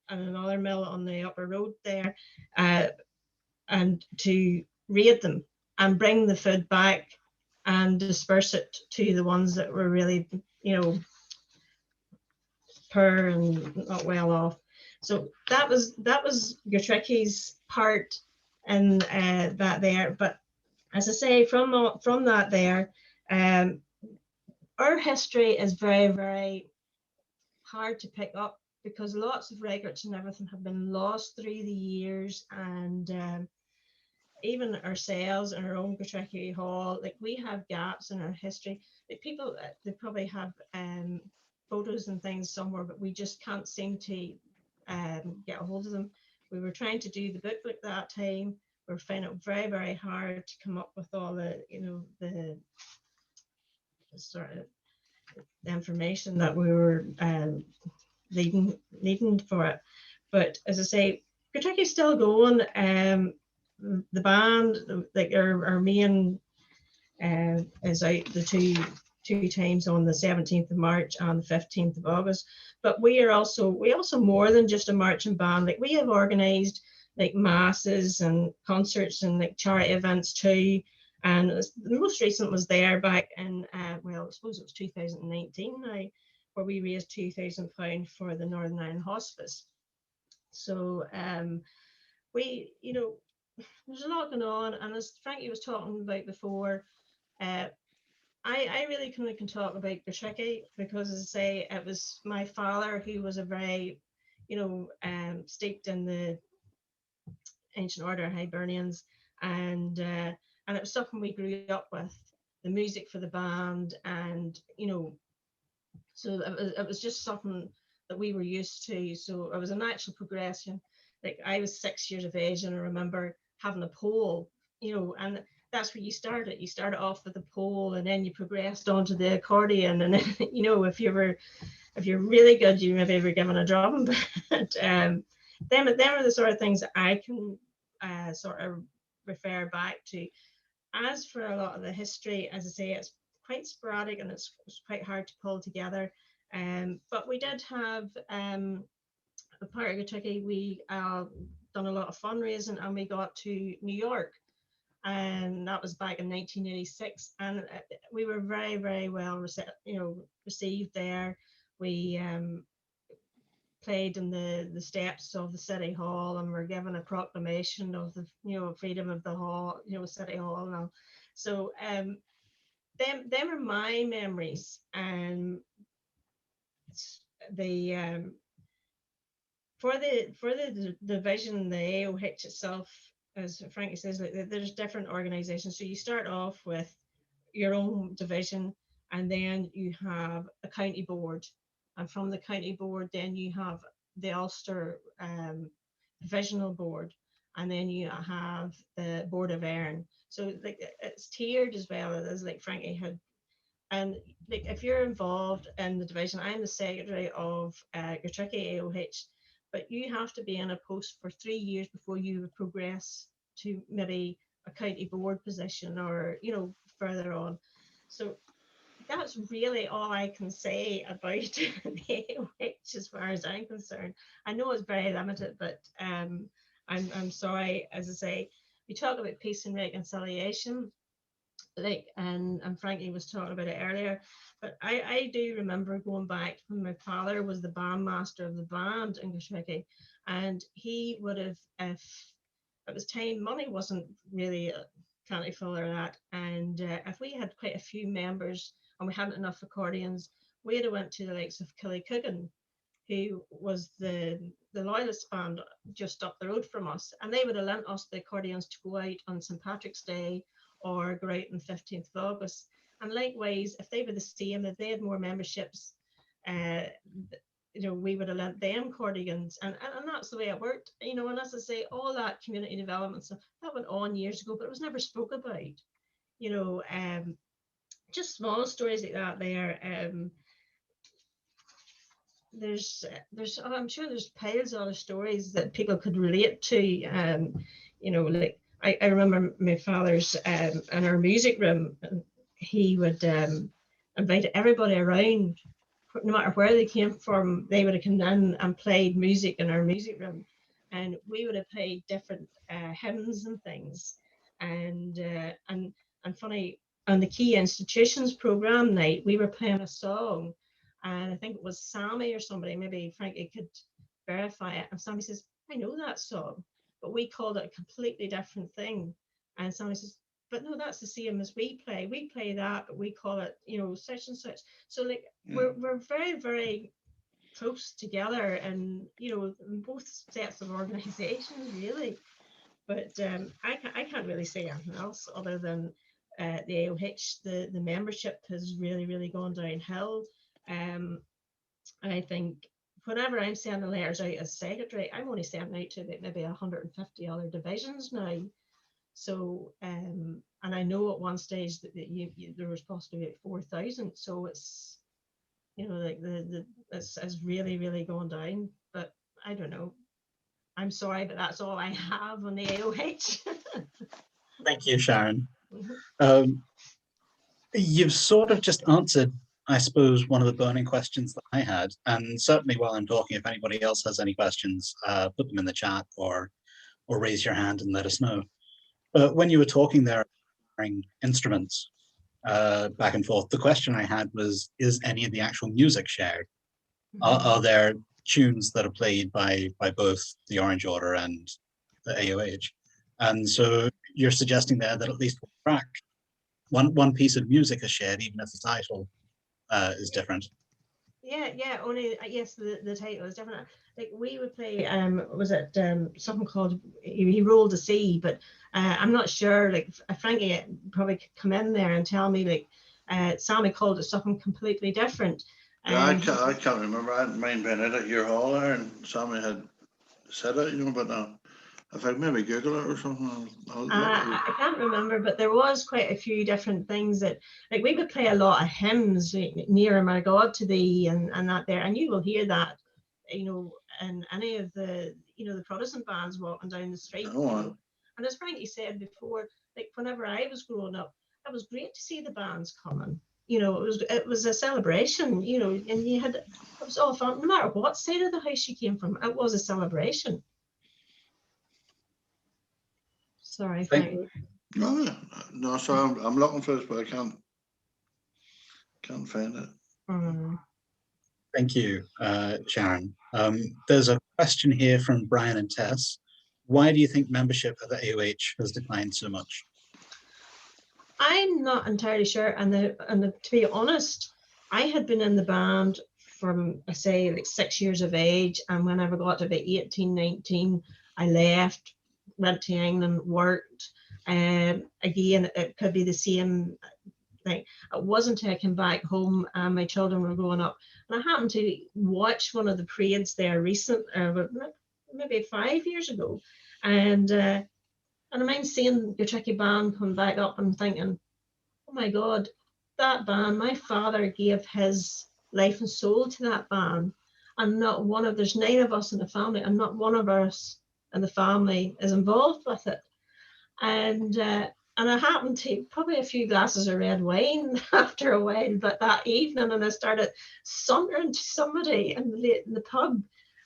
another mill on the upper road there, and to raid them and bring the food back and disperse it to the ones that were really, poor and not well off. So that was Gotrecki's part in that there. But as I say, from that there, our history is very, very hard to pick up, because lots of records and everything have been lost through the years, and even ourselves in our own Causeway Hall, like we have gaps in our history. Like people, they probably have photos and things somewhere, but we just can't seem to get a hold of them. We were trying to do the booklet that time. We were finding it very, very hard to come up with all the, you know, the sort of the information that we were needing for it. But as I say, Kentucky's still going. The band, like our main is out the two times on the 17th of March and the 15th of August. But we also more than just a marching band. Like we have organised like masses and concerts and like charity events too. And the most recent was there back in well, I suppose it was 2019 now, where we raised £2,000 for the Northern Ireland Hospice. So we, you know, there's a lot going on, and as Frankie was talking about before, I really kind of can talk about Causeway because, as I say, it was my father who was a very, you know, steeped in the Ancient Order of Hibernians, and it was something we grew up with, the music for the band, and you know, so it was just something that we were used to. So it was a natural progression. Like I was 6 years of age, and I remember having a pole, you know, and that's where you started. You started off with a pole, and then you progressed onto the accordion, and then, you know, if you're really good, you maybe were given a drum. But them are the sort of things that I can sort of refer back to. As for a lot of the history, as I say, it's quite sporadic and it's quite hard to pull together. But we did have a part of Kentucky, we done a lot of fundraising, and we got to New York, and that was back in 1986, and we were very, very well received there. We played in the steps of the City Hall, and were given a proclamation of the, you know, freedom of the hall, you know, City Hall and all. So them are my memories, and the for the division, the AOH itself, as Frankie says, like there's different organizations. So you start off with your own division, and then you have a county board, and from the county board, then you have the Ulster divisional board, and then you have the Board of Erin. So like it's tiered as well, as like Frankie had. And like if you're involved in the division, I'm the secretary of Kentucky AOH, but you have to be in a post for 3 years before you progress to maybe a county board position, or, you know, further on. So that's really all I can say about the AOH as far as I'm concerned. I know it's very limited, but I'm sorry. As I say, we talk about peace and reconciliation, like, and Frankie was talking about it earlier, but I do remember going back when my father was the bandmaster of the band in Causeway, and he would have, if it was time, money wasn't really plentiful or that, and if we had quite a few members and we hadn't enough accordions, we'd have went to the likes of Killycoogan, who was the loyalist band just up the road from us, and they would have lent us the accordions to go out on St. Patrick's Day or go out on the 15th of August. And likewise, if they were the same, if they had more memberships, you know, we would have lent them accordions, and that's the way it worked, you know. And as I say, all that community development stuff that went on years ago, but it was never spoke about, you know. Just small stories like that there. There's I'm sure there's piles of other stories that people could relate to, you know, like I remember my father's in our music room, and he would invite everybody around, no matter where they came from. They would have come in and played music in our music room, and we would have played different hymns and things, and funny, on the Key Institutions program night, we were playing a song, and I think it was Sammy or somebody, maybe Frankie could verify it, and Sammy says, I know that song, but we called it a completely different thing. And Sammy says, but no, that's the same as we play that, but we call it, you know, such and such. So like we're very, very close together, and you know, in both sets of organizations really. But I can't really say anything else other than the AOH, the membership has really gone downhill. I think whenever I'm sending letters out as secretary, I'm only sending out to about maybe 150 other divisions now. So, and I know at one stage that there was possibly about 4,000. So it's, you know, like it's really gone down. But I don't know. I'm sorry, but that's all I have on the AOH. Thank you, Sharon. You've sort of just answered, I suppose, one of the burning questions that I had. And certainly while I'm talking, if anybody else has any questions, put them in the chat or raise your hand and let us know. But when you were talking there, instruments back and forth, the question I had was, is any of the actual music shared? Are there tunes that are played by both the Orange Order and the AOH? And so you're suggesting there that at least one track, one piece of music is shared, even if the title is different. Yeah, only yes, the title is different. Like we would play, was it something called He Rolled the Sea, but I'm not sure. Like Frankie probably could come in there and tell me, like Sammy called it something completely different. Yeah, I can't remember. I didn't mind being in at your hall there, and Sammy had said it, you know, but if I maybe Google it or something, I'll look at it. I can't remember, but there was quite a few different things that, like we would play a lot of hymns, like, Nearer My God to Thee, and that there, and you will hear that, you know, in any of the, you know, the Protestant bands walking down the street. Oh, you know. And as Frankie said before, like whenever I was growing up, it was great to see the bands coming. You know, it was a celebration, you know, and it was all fun, no matter what side of the house you came from, it was a celebration. Sorry, Frankie. No, sorry, I'm looking for this, but I can't find it. Thank you, Sharon. There's a question here from Brian and Tess. Why do you think membership of the AOH has declined so much? I'm not entirely sure, and to be honest, I had been in the band from, I say, like 6 years of age, and whenever I got to about 18, 19, I left, went to England, worked. Again, it could be the same thing. It wasn't until I came back home and my children were growing up, and I happened to watch one of the parades there recent, maybe 5 years ago, and I mind seeing your tricky band come back up and thinking, oh my God, that band, my father gave his life and soul to that band. And there's 9 of us in the family, and not one of us in the family is involved with it. And I happened to probably a few glasses of red wine after a while, but that evening, and I started sauntering to somebody in the pub.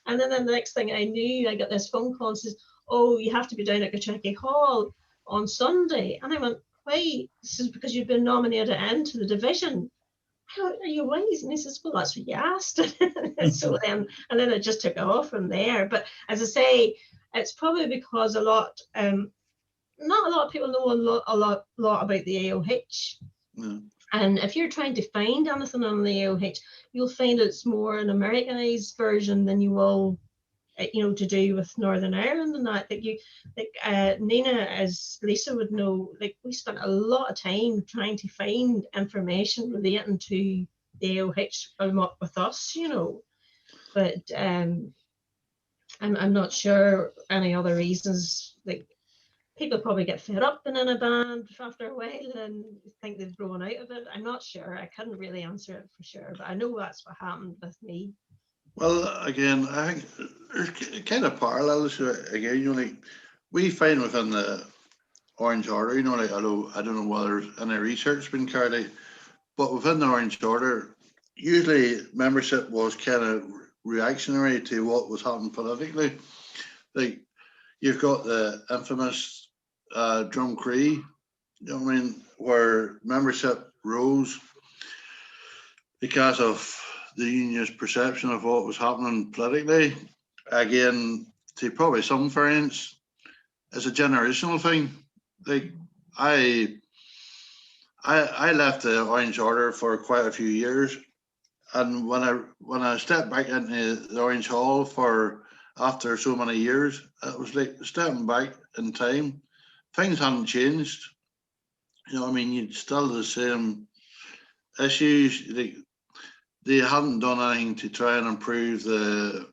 And then the next thing I knew, I got this phone call and says, oh, you have to be down at Gachecki Hall on Sunday. And I went, why? This is because you've been nominated into the division. How are you wise? And he says, well, that's what you asked. So then it just took off from there. But as I say, it's probably because not a lot of people know a lot about the AOH. Yeah. And if you're trying to find anything on the AOH, you'll find it's more an Americanized version than you will, you know, to do with Northern Ireland and that. Nina, as Lisa would know, like we spent a lot of time trying to find information relating to the AOH with us, you know. But I'm not sure any other reasons. Like people probably get fed up being in a band after a while and think they've grown out of it. I'm not sure. I couldn't really answer it for sure, but I know that's what happened with me. Well, again, I think there's kind of parallels again. You know, like we find within the Orange Order, you know, like I don't know whether any research been carried out, but within the Orange Order, usually membership was kind of reactionary to what was happening politically. Like you've got the infamous Drum Cree, you know what I mean, where membership rose because of the union's perception of what was happening politically. Again, to probably some variants, it's a generational thing. Like I left the Orange Order for quite a few years, and when I stepped back into the Orange Hall for after so many years. It was like stepping back in time. Things hadn't changed. You know, I mean, you'd still the same issues. They hadn't done anything to try and improve the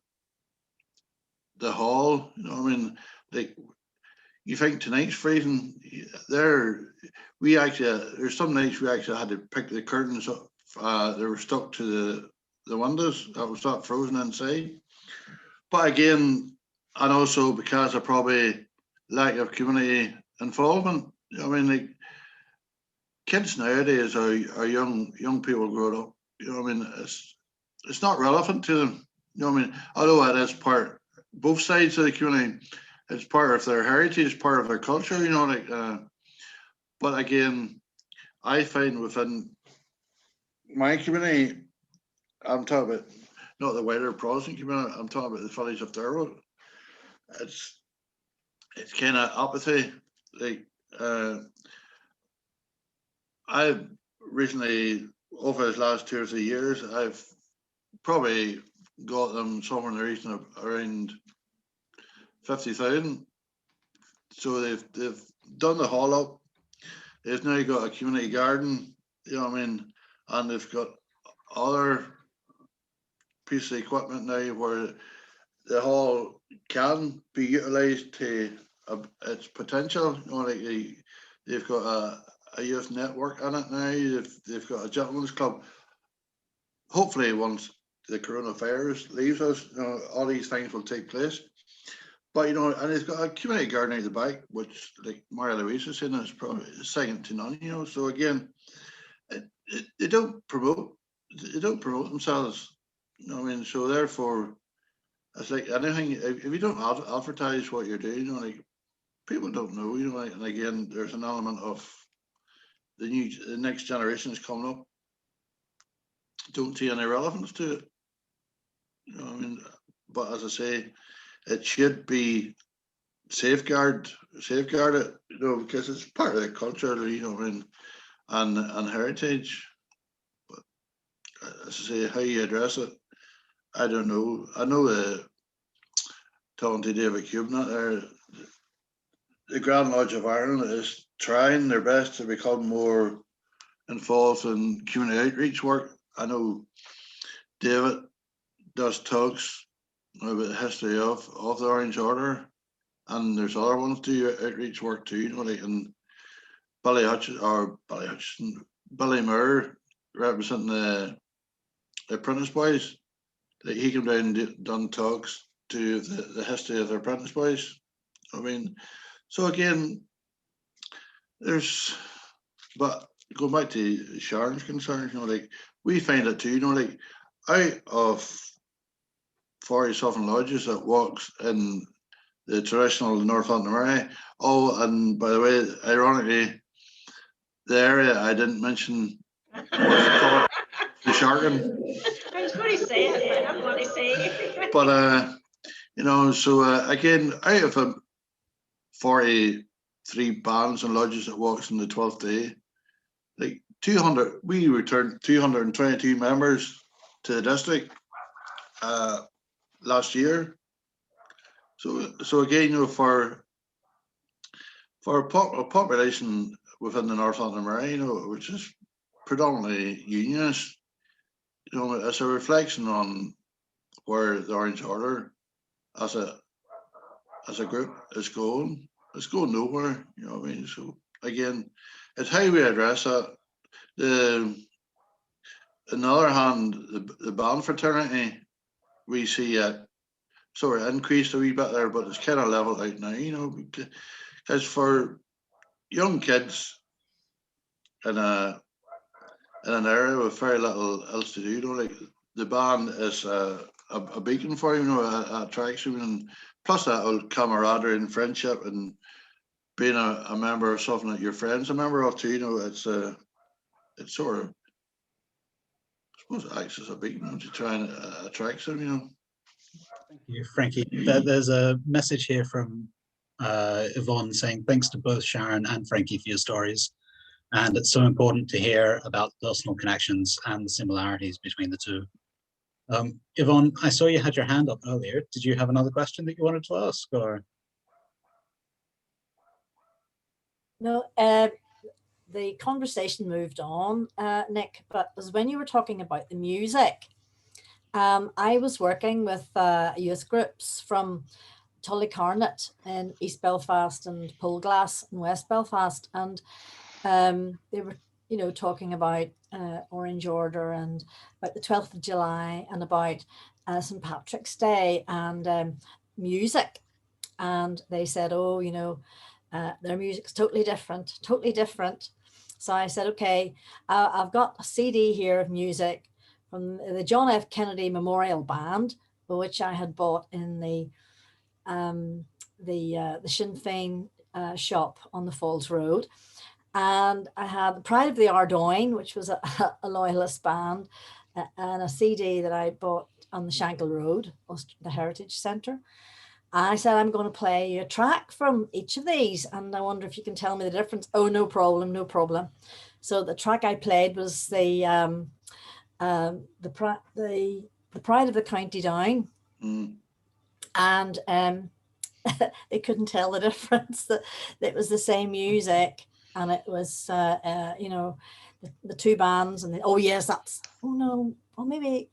hall. You know, I mean, like, you think tonight's freezing? We actually, there's some nights we actually had to pick the curtains up. They were stuck to the windows. That was that frozen inside. But again, and also because of probably lack of community involvement. I mean, like, kids nowadays are young people growing up. You know, I mean, it's not relevant to them. You know, I mean, although it is part, both sides of the community, it's part of their heritage, part of their culture. You know, like, but again, I find within my community, I'm talking about not the wider Protestant community. I'm talking about the village of Durwood. It's kind of apathy. Like, I've recently, over the last 2 or 3 years, I've probably got them somewhere in the region of around 50,000. So they've done the hall up. They've now got a community garden, you know what I mean, and they've got other pieces of equipment now where the hall can be utilised to its potential. You know, like they've got a youth network in it now. They've got a gentleman's club. Hopefully, once the coronavirus leaves us, you know, all these things will take place. But, you know, and it's got a community garden out the back, which, like Maria Louise is saying, is probably second to none. You know, so again, they don't promote themselves. You know what I mean? So therefore, it's like anything. If you don't advertise what you're doing, you know, like, people don't know. You know, like, and again, there's an element of the next generations coming up don't see any relevance to it. You know what I mean? But as I say, it should be safeguarded, you know, because it's part of the culture, you know what I mean, and heritage. But as I say, how you address it, I don't know. I know talking to David Cuban there, the Grand Lodge of Ireland is trying their best to become more involved in community outreach work. I know David does talks about the history of the Orange Order, and there's other ones do outreach work too, you know, like in Billy Moore, representing the apprentice boys. Like, he came down and done talks to the history of the apprentice boys. I mean, so again, but going back to Sharon's concerns, you know, like, we find it too, you know, like, out of 47 lodges that walks in the traditional Northampton area. Oh, and by the way, ironically, the area I didn't mention was called the Sharkin. I was going to say it, but I'm going to say it. But you know, so again, out of 43 bands and lodges that walks in the 12th day, like, we returned 222 members to the district last year. So again, you know, for a population within the Northampton area, you know, which is predominantly unionist, you know, it's a reflection on where the Orange Order as a group is going. It's going nowhere, you know what I mean? So again, it's how we address that. On the other hand, the band fraternity, we see sort of increased a wee bit there, but it's kind of leveled out now, you know, because for young kids in an area with very little else to do, you know, like, the band is a beacon for you, you know, a attraction, and plus that old camaraderie and friendship, and being a member of something that your friends are a member of too, you know, it's sort of, I suppose it acts as a beacon to try and attract them, you know. Thank you, Frankie. There's a message here from Yvonne saying, thanks to both Sharon and Frankie for your stories. And it's so important to hear about personal connections and the similarities between the two. Yvonne, I saw you had your hand up earlier. Did you have another question that you wanted to ask, or? No, the conversation moved on, Nick, but it was when you were talking about the music. I was working with youth groups from Tullycarnet in East Belfast and Polglass in West Belfast, and they were, you know, talking about Orange Order and about the 12th of July and about St. Patrick's Day and music. And they said, oh, you know, their music's totally different, totally different. So I said, okay, I've got a CD here of music from the John F. Kennedy Memorial Band, which I had bought in the Sinn Féin shop on the Falls Road. And I had the Pride of the Ardoyne, which was a loyalist band, and a CD that I bought on the Shankill Road, the Heritage Centre. I said, I'm going to play you a track from each of these, and I wonder if you can tell me the difference. Oh, no problem, no problem. So the track I played was the Pride of the County Down, and they couldn't tell the difference. That it was the same music, and it was you know, the two bands, and oh yes, that's, oh no, oh maybe.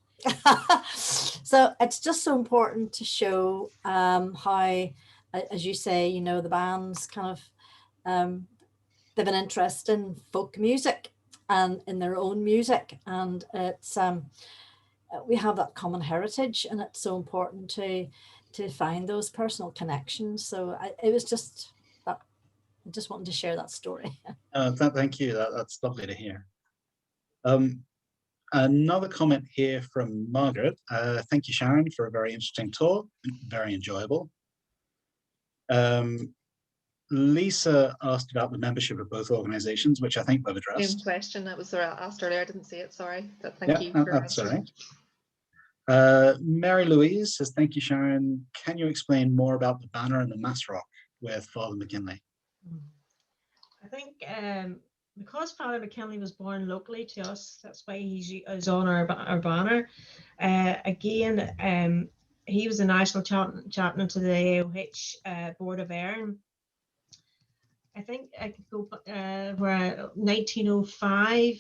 So it's just so important to show how, as you say, you know, the bands kind of they have an interest in folk music and in their own music, and it's we have that common heritage, and it's so important to find those personal connections. So it was just that, I just wanted to share that story. Thank you. That's lovely to hear. Another comment here from Margaret. Thank you, Sharon, for a very interesting talk, very enjoyable. Lisa asked about the membership of both organizations, which I think we've addressed. Same question that was asked earlier. I didn't see it, sorry. But thank you for that's all answering. right. Mary Louise says, thank you, Sharon. Can you explain more about the banner and the mass rock with Father McKinley? I think because Father McKinley was born locally to us, that's why he's on our banner. Again, he was a national chaplain to the AOH Board of Erin. I think I could go where 1905.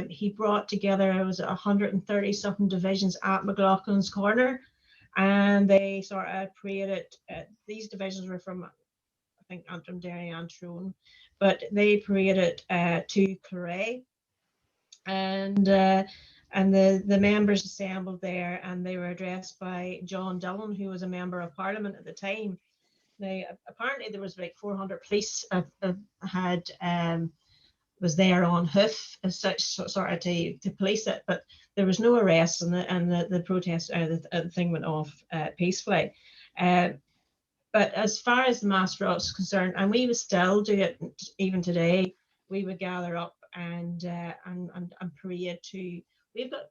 He brought together, it was 130 something divisions at McLaughlin's Corner, and they sort of created, these divisions were from, I think, Antrim, Derry and Tyrone, but they paraded to Clare, and the members assembled there, and they were addressed by John Dillon, who was a member of Parliament at the time. Now, apparently there was like 400 police was there on hoof as such, sort of to police it, but there was no arrests, and the protest, the thing went off peacefully. But as far as the mass rock is concerned, and we would still do it even today, we would gather up and parade to.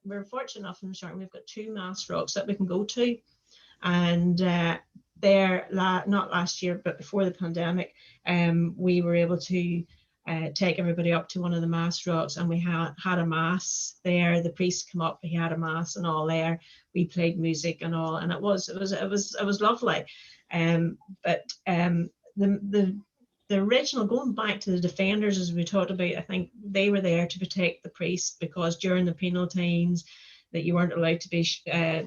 We're fortunate enough in Shark, we've got 2 mass rocks that we can go to, and there, not last year, but before the pandemic, we were able to take everybody up to one of the mass rocks, and we had a mass there. The priest come up, he had a mass and all there. We played music and all, and it was lovely. But the original, going back to the defenders, as we talked about, I think they were there to protect the priest, because during the penal times that you weren't allowed to be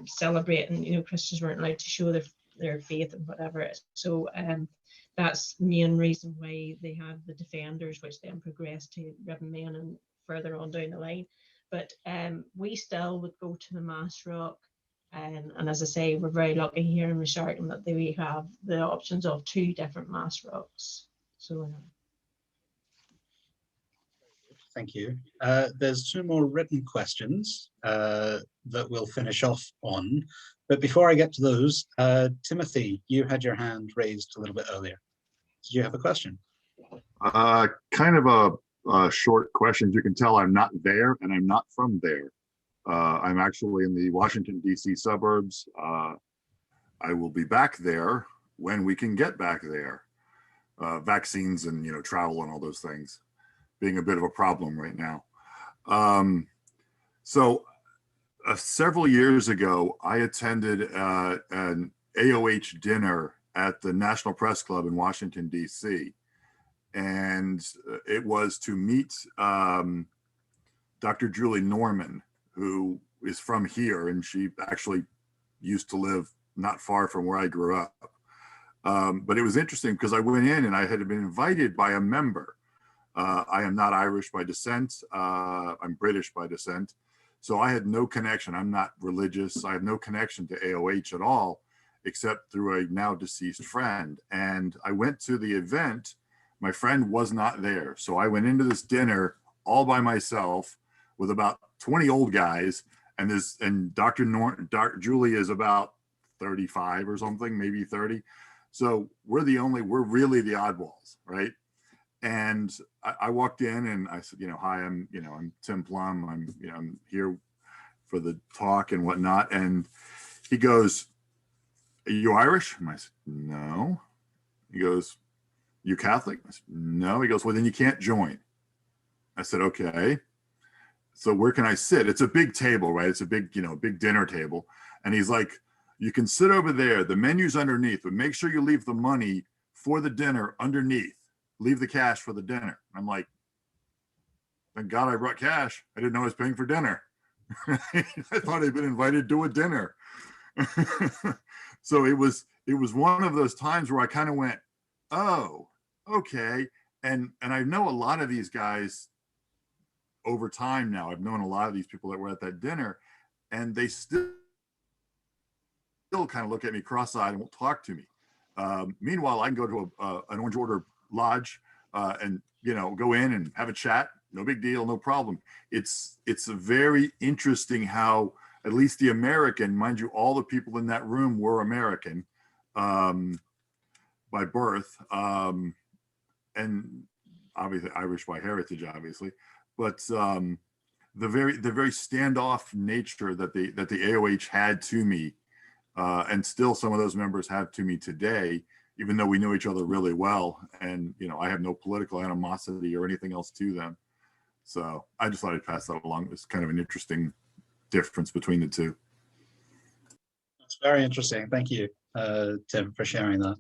celebrating, you know, Christians weren't allowed to show their faith and whatever. So that's the main reason why they had the defenders, which then progressed to Ribbon and further on down the line. But we still would go to the Mass Rock, and as I say, we're very lucky here in Resharton that we have the options of 2 different Mass Rocks. So Thank you. There's 2 more written questions that we'll finish off on. But before I get to those, Timothy, you had your hand raised a little bit earlier. Did you have a question? Kind of a short question. You can tell I'm not there, and I'm not from there. I'm actually in the Washington, D.C. suburbs. I will be back there when we can get back there. Vaccines and, you know, travel and all those things being a bit of a problem right now. So Several years ago, I attended an AOH dinner at the National Press Club in Washington, D.C. And it was to meet Dr. Julie Norman, who is from here, and she actually used to live not far from where I grew up. But it was interesting because I went in and I had been invited by a member. I am not Irish by descent. I'm British by descent. So I had no connection. I'm not religious. I have no connection to AOH at all, except through a now deceased friend. And I went to the event. My friend was not there. So I went into this dinner all by myself with about 20 old guys. And Dr. Julie is about 35 or something, maybe 30. So we're really the oddballs, right? And I walked in and I said, hi, I'm Tim Plum. I'm here for the talk and whatnot. And he goes, "Are you Irish?" And I said, "No." He goes, "You Catholic?" I said, "No." He goes, "Well, then you can't join." I said, "Okay. So where can I sit?" It's a big table, right? It's a big, big dinner table. And he's like, "You can sit over there. The menu's underneath, but make sure you leave the money for the dinner underneath. Leave the cash for the dinner." I'm like, thank God I brought cash. I didn't know I was paying for dinner. I thought I'd been invited to a dinner. So it was one of those times where I kind of went, oh, okay. And I know a lot of these guys over time now. I've known a lot of these people that were at that dinner, and they still kind of look at me cross-eyed and won't talk to me. Meanwhile, I can go to an Orange Order lodge and go in and have a chat. No big deal, no problem. It's a very interesting how, at least the American, mind you, all the people in that room were American by birth, and obviously Irish by heritage, obviously. But the very standoff nature that the AOH had to me, and still some of those members have to me today, even though we know each other really well, and I have no political animosity or anything else to them. So I just thought I'd pass that along. It's kind of an interesting difference between the two. That's very interesting. Thank you, Tim, for sharing that.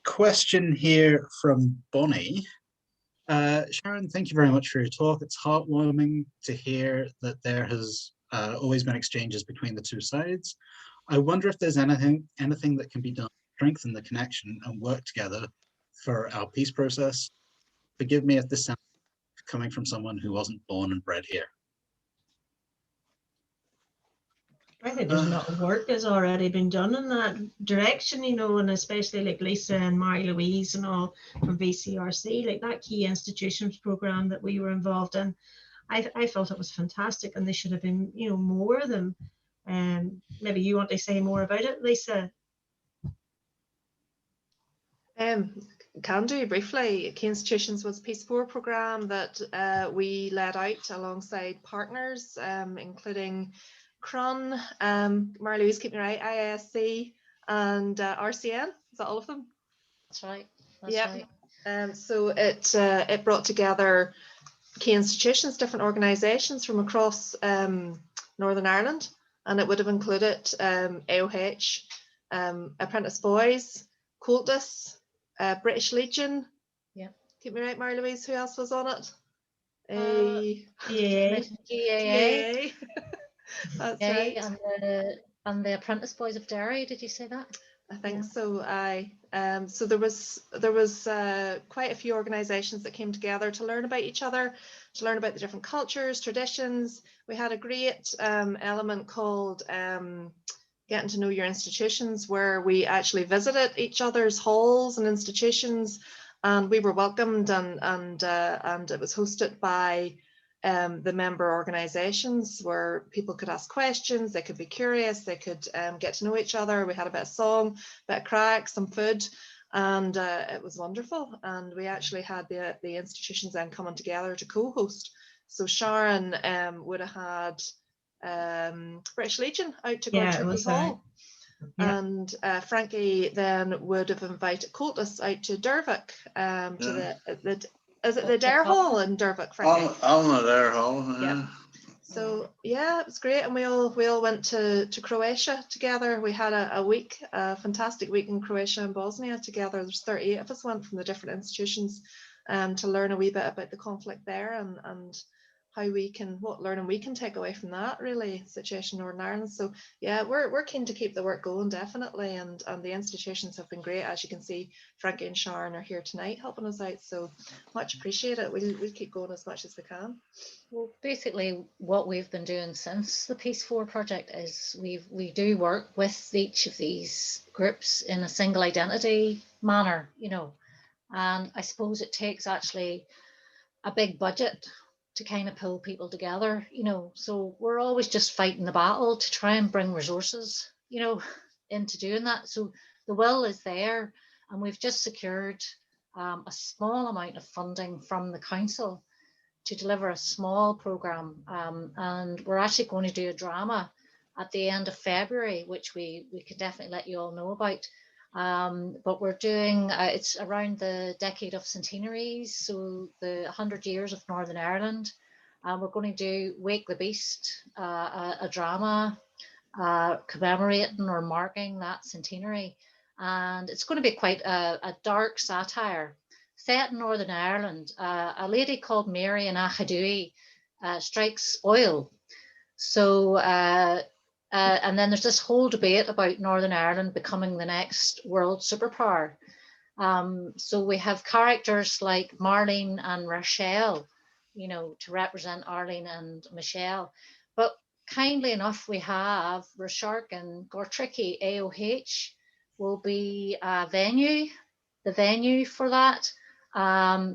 Question here from Bonnie. Sharon, thank you very much for your talk. It's heartwarming to hear that there has always been exchanges between the two sides. I wonder if there's anything that can be done to strengthen the connection and work together for our peace process. Forgive me if this sounds coming from someone who wasn't born and bred here. I think there's a lot of work has already been done in that direction, and especially like Lisa and Mary Louise and all from BCRC, like that key institutions program that we were involved in. I felt it was fantastic, and there should have been, more of them. Maybe you want to say more about it, Lisa? Can do briefly. Key Institutions was a Peace 4 program that we led out alongside partners, including CRUN, Mary Louise, keep me right, IISC, and RCN. Is that all of them? That's right. That's right. So it brought together key institutions, different organisations from across Northern Ireland, and it would have included AOH, Apprentice Boys, Cultus, British Legion. Yeah. Keep me right, Mary Louise. Who else was on it? GAA. That's right. And the Apprentice Boys of Derry. Did you say that? I think so. So there was quite a few organisations that came together to learn about each other, to learn about the different cultures, traditions. We had a great element called Getting to Know Your Institutions, where we actually visited each other's halls and institutions, and we were welcomed, and it was hosted by the member organisations, where people could ask questions, they could be curious, they could get to know each other. We had a bit of song, a bit of crack, some food, and it was wonderful. And we actually had the institutions then coming together to co-host. So Sharon would have had British Legion out to Gortrucky Hall. Yeah. And Frankie then would have invited Cultus out to Dervick, to the is it the Dare Hall in Dervick, Frankie? On the Dare Hall, yeah. So yeah, it was great, and we all went to Croatia together. We had a week, a fantastic week in Croatia and Bosnia together. There's 38 of us went from the different institutions to learn a wee bit about the conflict there and how what learning we can take away from that really situation in Northern Ireland. So yeah, we're keen to keep the work going, definitely, and the institutions have been great. As you can see, Frankie and Sharon are here tonight helping us out, so much appreciated. We'll keep going as much as we can. Well, basically what we've been doing since the Peace 4 project is we do work with each of these groups in a single identity manner, you know, and I suppose it takes actually a big budget to kind of pull people together, you know, so we're always just fighting the battle to try and bring resources, you know, into doing that. So the will is there, and we've just secured a small amount of funding from the council to deliver a small programme, and we're actually going to do a drama at the end of February, which we can definitely let you all know about. But we're doing, it's around the decade of centenaries, so the 100 years of Northern Ireland. We're going to do Wake the Beast, a drama commemorating or marking that centenary. And it's going to be quite a dark satire set in Northern Ireland. A lady called Mary in Achadui strikes oil. So, and then there's this whole debate about Northern Ireland becoming the next world superpower. So we have characters like Marlene and Rochelle, you know, to represent Arlene and Michelle. But kindly enough, we have Rashark and Gortrichy AOH will be a venue, the venue for that.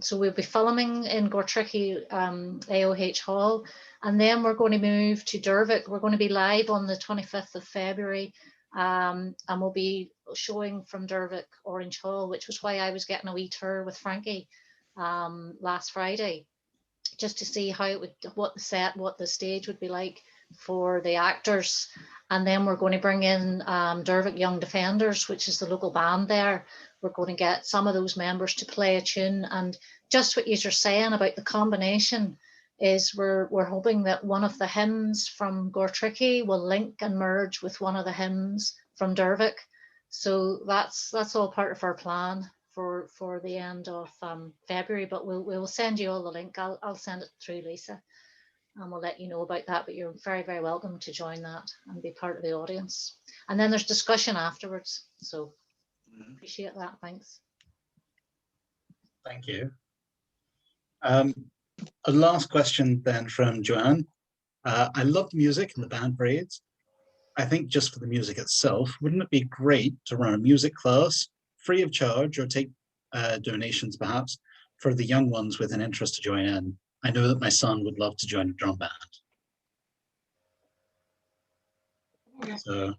So we'll be filming in Gortrichy AOH Hall, and then we're going to move to Dervick. We're going to be live on the 25th of February, and we'll be showing from Dervick Orange Hall, which was why I was getting a wee tour with Frankie last Friday, just to see how it would, what the stage would be like for the actors. And then we're going to bring in Dervick Young Defenders, which is the local band there. We're going to get some of those members to play a tune. And just what you're saying about the combination is we're hoping that one of the hymns from Gortrichy will link and merge with one of the hymns from Dervick. So that's all part of our plan for the end of February, but we'll send you all the link. I'll send it through Lisa, and we'll let you know about that, but you're very, very welcome to join that and be part of the audience. And then there's discussion afterwards, so appreciate that. Thanks. Thank you. A last question then from Joanne. I love the music and the band parades. I think just for the music itself, wouldn't it be great to run a music class free of charge, or take donations perhaps, for the young ones with an interest to join in? I know that my son would love to join a drum band. So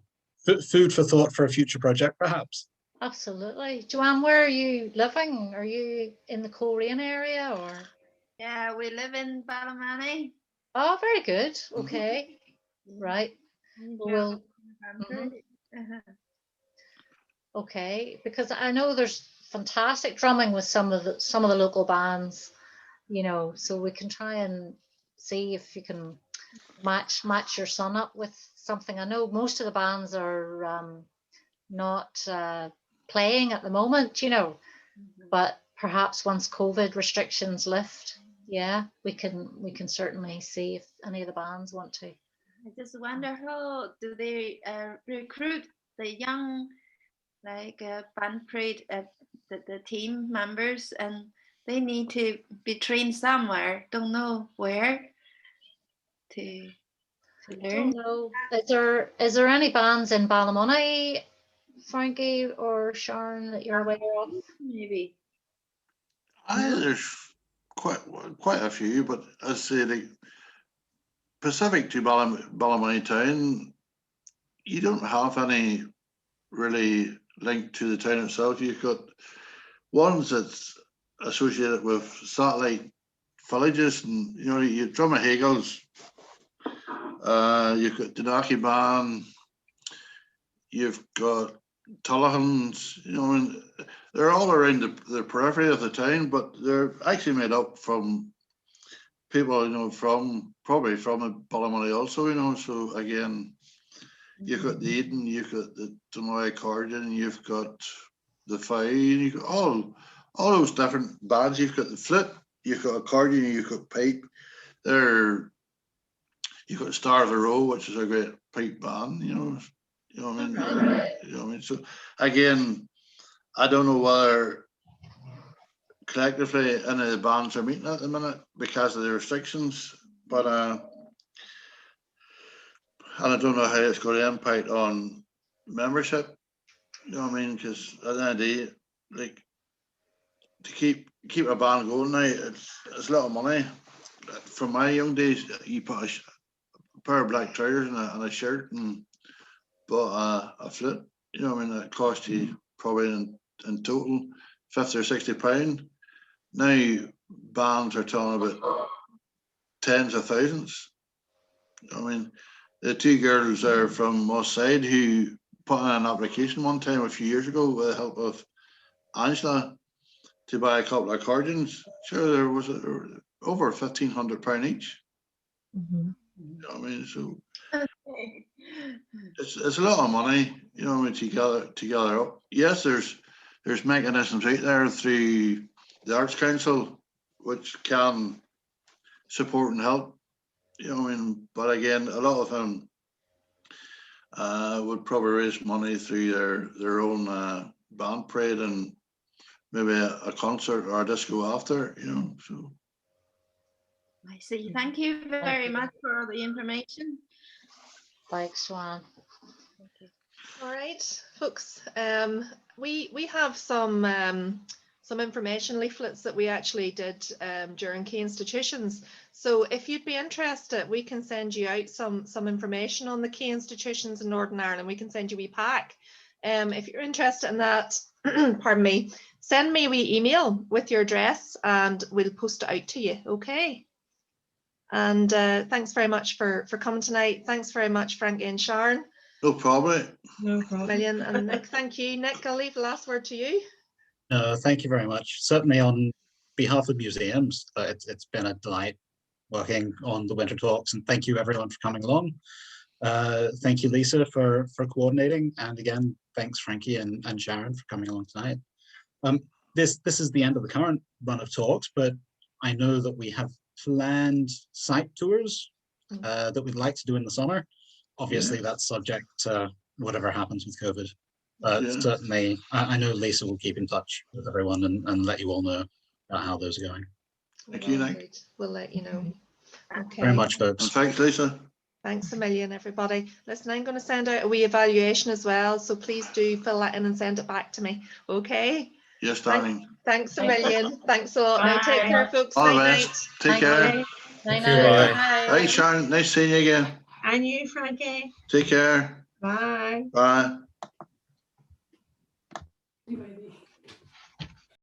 food for thought for a future project, perhaps. Absolutely. Joanne, where are you living? Are you in the Coleraine area or? Yeah, we live in Ballymoney. Oh, very good. Okay. Right. Well, okay, because I know there's fantastic drumming with some of the local bands, you know, so we can try and see if you can match your son up with something. I know most of the bands are not playing at the moment, you know, but perhaps once COVID restrictions lift, yeah, we can certainly see if any of the bands want to. I just wonder, how do they recruit the young, like band parade, the team members, and they need to be trained somewhere, don't know where to learn. Don't know. Is there any bands in Ballymoney, Frankie or Sharon, that you're aware of? Maybe. There's quite a few, but as I say, the Pacific to Ballymoney town, you don't have any really linked to the town itself. You've got ones that's associated with satellite villages, and you know, you Drumahagels, you've got Danaki Ban, you've got Tullahans, you know, and they're all around the periphery of the town, but they're actually made up from people, you know, probably from Ballymoney also, you know. So again, you've got the Eden, you've got the Dunoi accordion, you've got the Fine, you've got all those different bands. You've got the flute, you've got accordion, you've got pipe. You've got Star of the Row, which is a great pipe band, you know. You know what I mean? You know what I mean? So again, I don't know whether collectively any of the bands are meeting at the minute because of the restrictions, but and I don't know how it's going to impact on membership. You know what I mean? Because at the end of the day, like, to keep a band going now, it's a lot of money. From my young days, you put a pair of black trousers and a shirt and bought a flute. You know what I mean? That cost you probably in total £50 or £60. Now bands are talking about tens of thousands. I mean, the two girls are from Moss Side who put in an application one time a few years ago with the help of Angela to buy a couple of accordions. Sure, there was over £1,500 each. Mm-hmm. You know what I mean? So it's a lot of money, you know, when you gather up. Yes, there's mechanisms out there through the Arts Council which can support and help, you know what I mean? But again, a lot of them would probably raise money through their own band parade and maybe a concert or a disco after, you know. So I see. Thank you very much for all the information. Thanks, Swan. Thank you. All right, folks. We have some information leaflets that we actually did during key institutions. So if you'd be interested, we can send you out some information on the key institutions in Northern Ireland. We can send you a wee pack. If you're interested in that, pardon me, send me a wee email with your address and we'll post it out to you. Okay. And thanks very much for coming tonight. Thanks very much, Frankie and Sharon. no problem. No problem. Million. And Nick, thank you. Nick, I'll leave the last word to you. Thank you very much. Certainly on behalf of museums, it's been a delight working on the Winter Talks, and thank you everyone for coming along. Thank you, Lisa, for coordinating, and again, thanks Frankie and Sharon for coming along tonight. This is the end of the current run of talks, but I know that we have planned site tours that we'd like to do in the summer. Obviously, that's subject to whatever happens with COVID. But certainly, I know Lisa will keep in touch with everyone and let you all know how those are going. Thank you, Nick. We'll let you know. Okay. Very much, folks. And thanks, Lisa. Thanks a million, everybody. Listen, I'm going to send out a wee evaluation as well, so please do fill that in and send it back to me. Okay. Yes, darling. Thanks a million. Thanks a lot. Now take care, folks. All the Night, best. Take care. Night, Bye. Hey, Sharon. Nice seeing you again. And you, Frankie. Take care. Bye. Bye.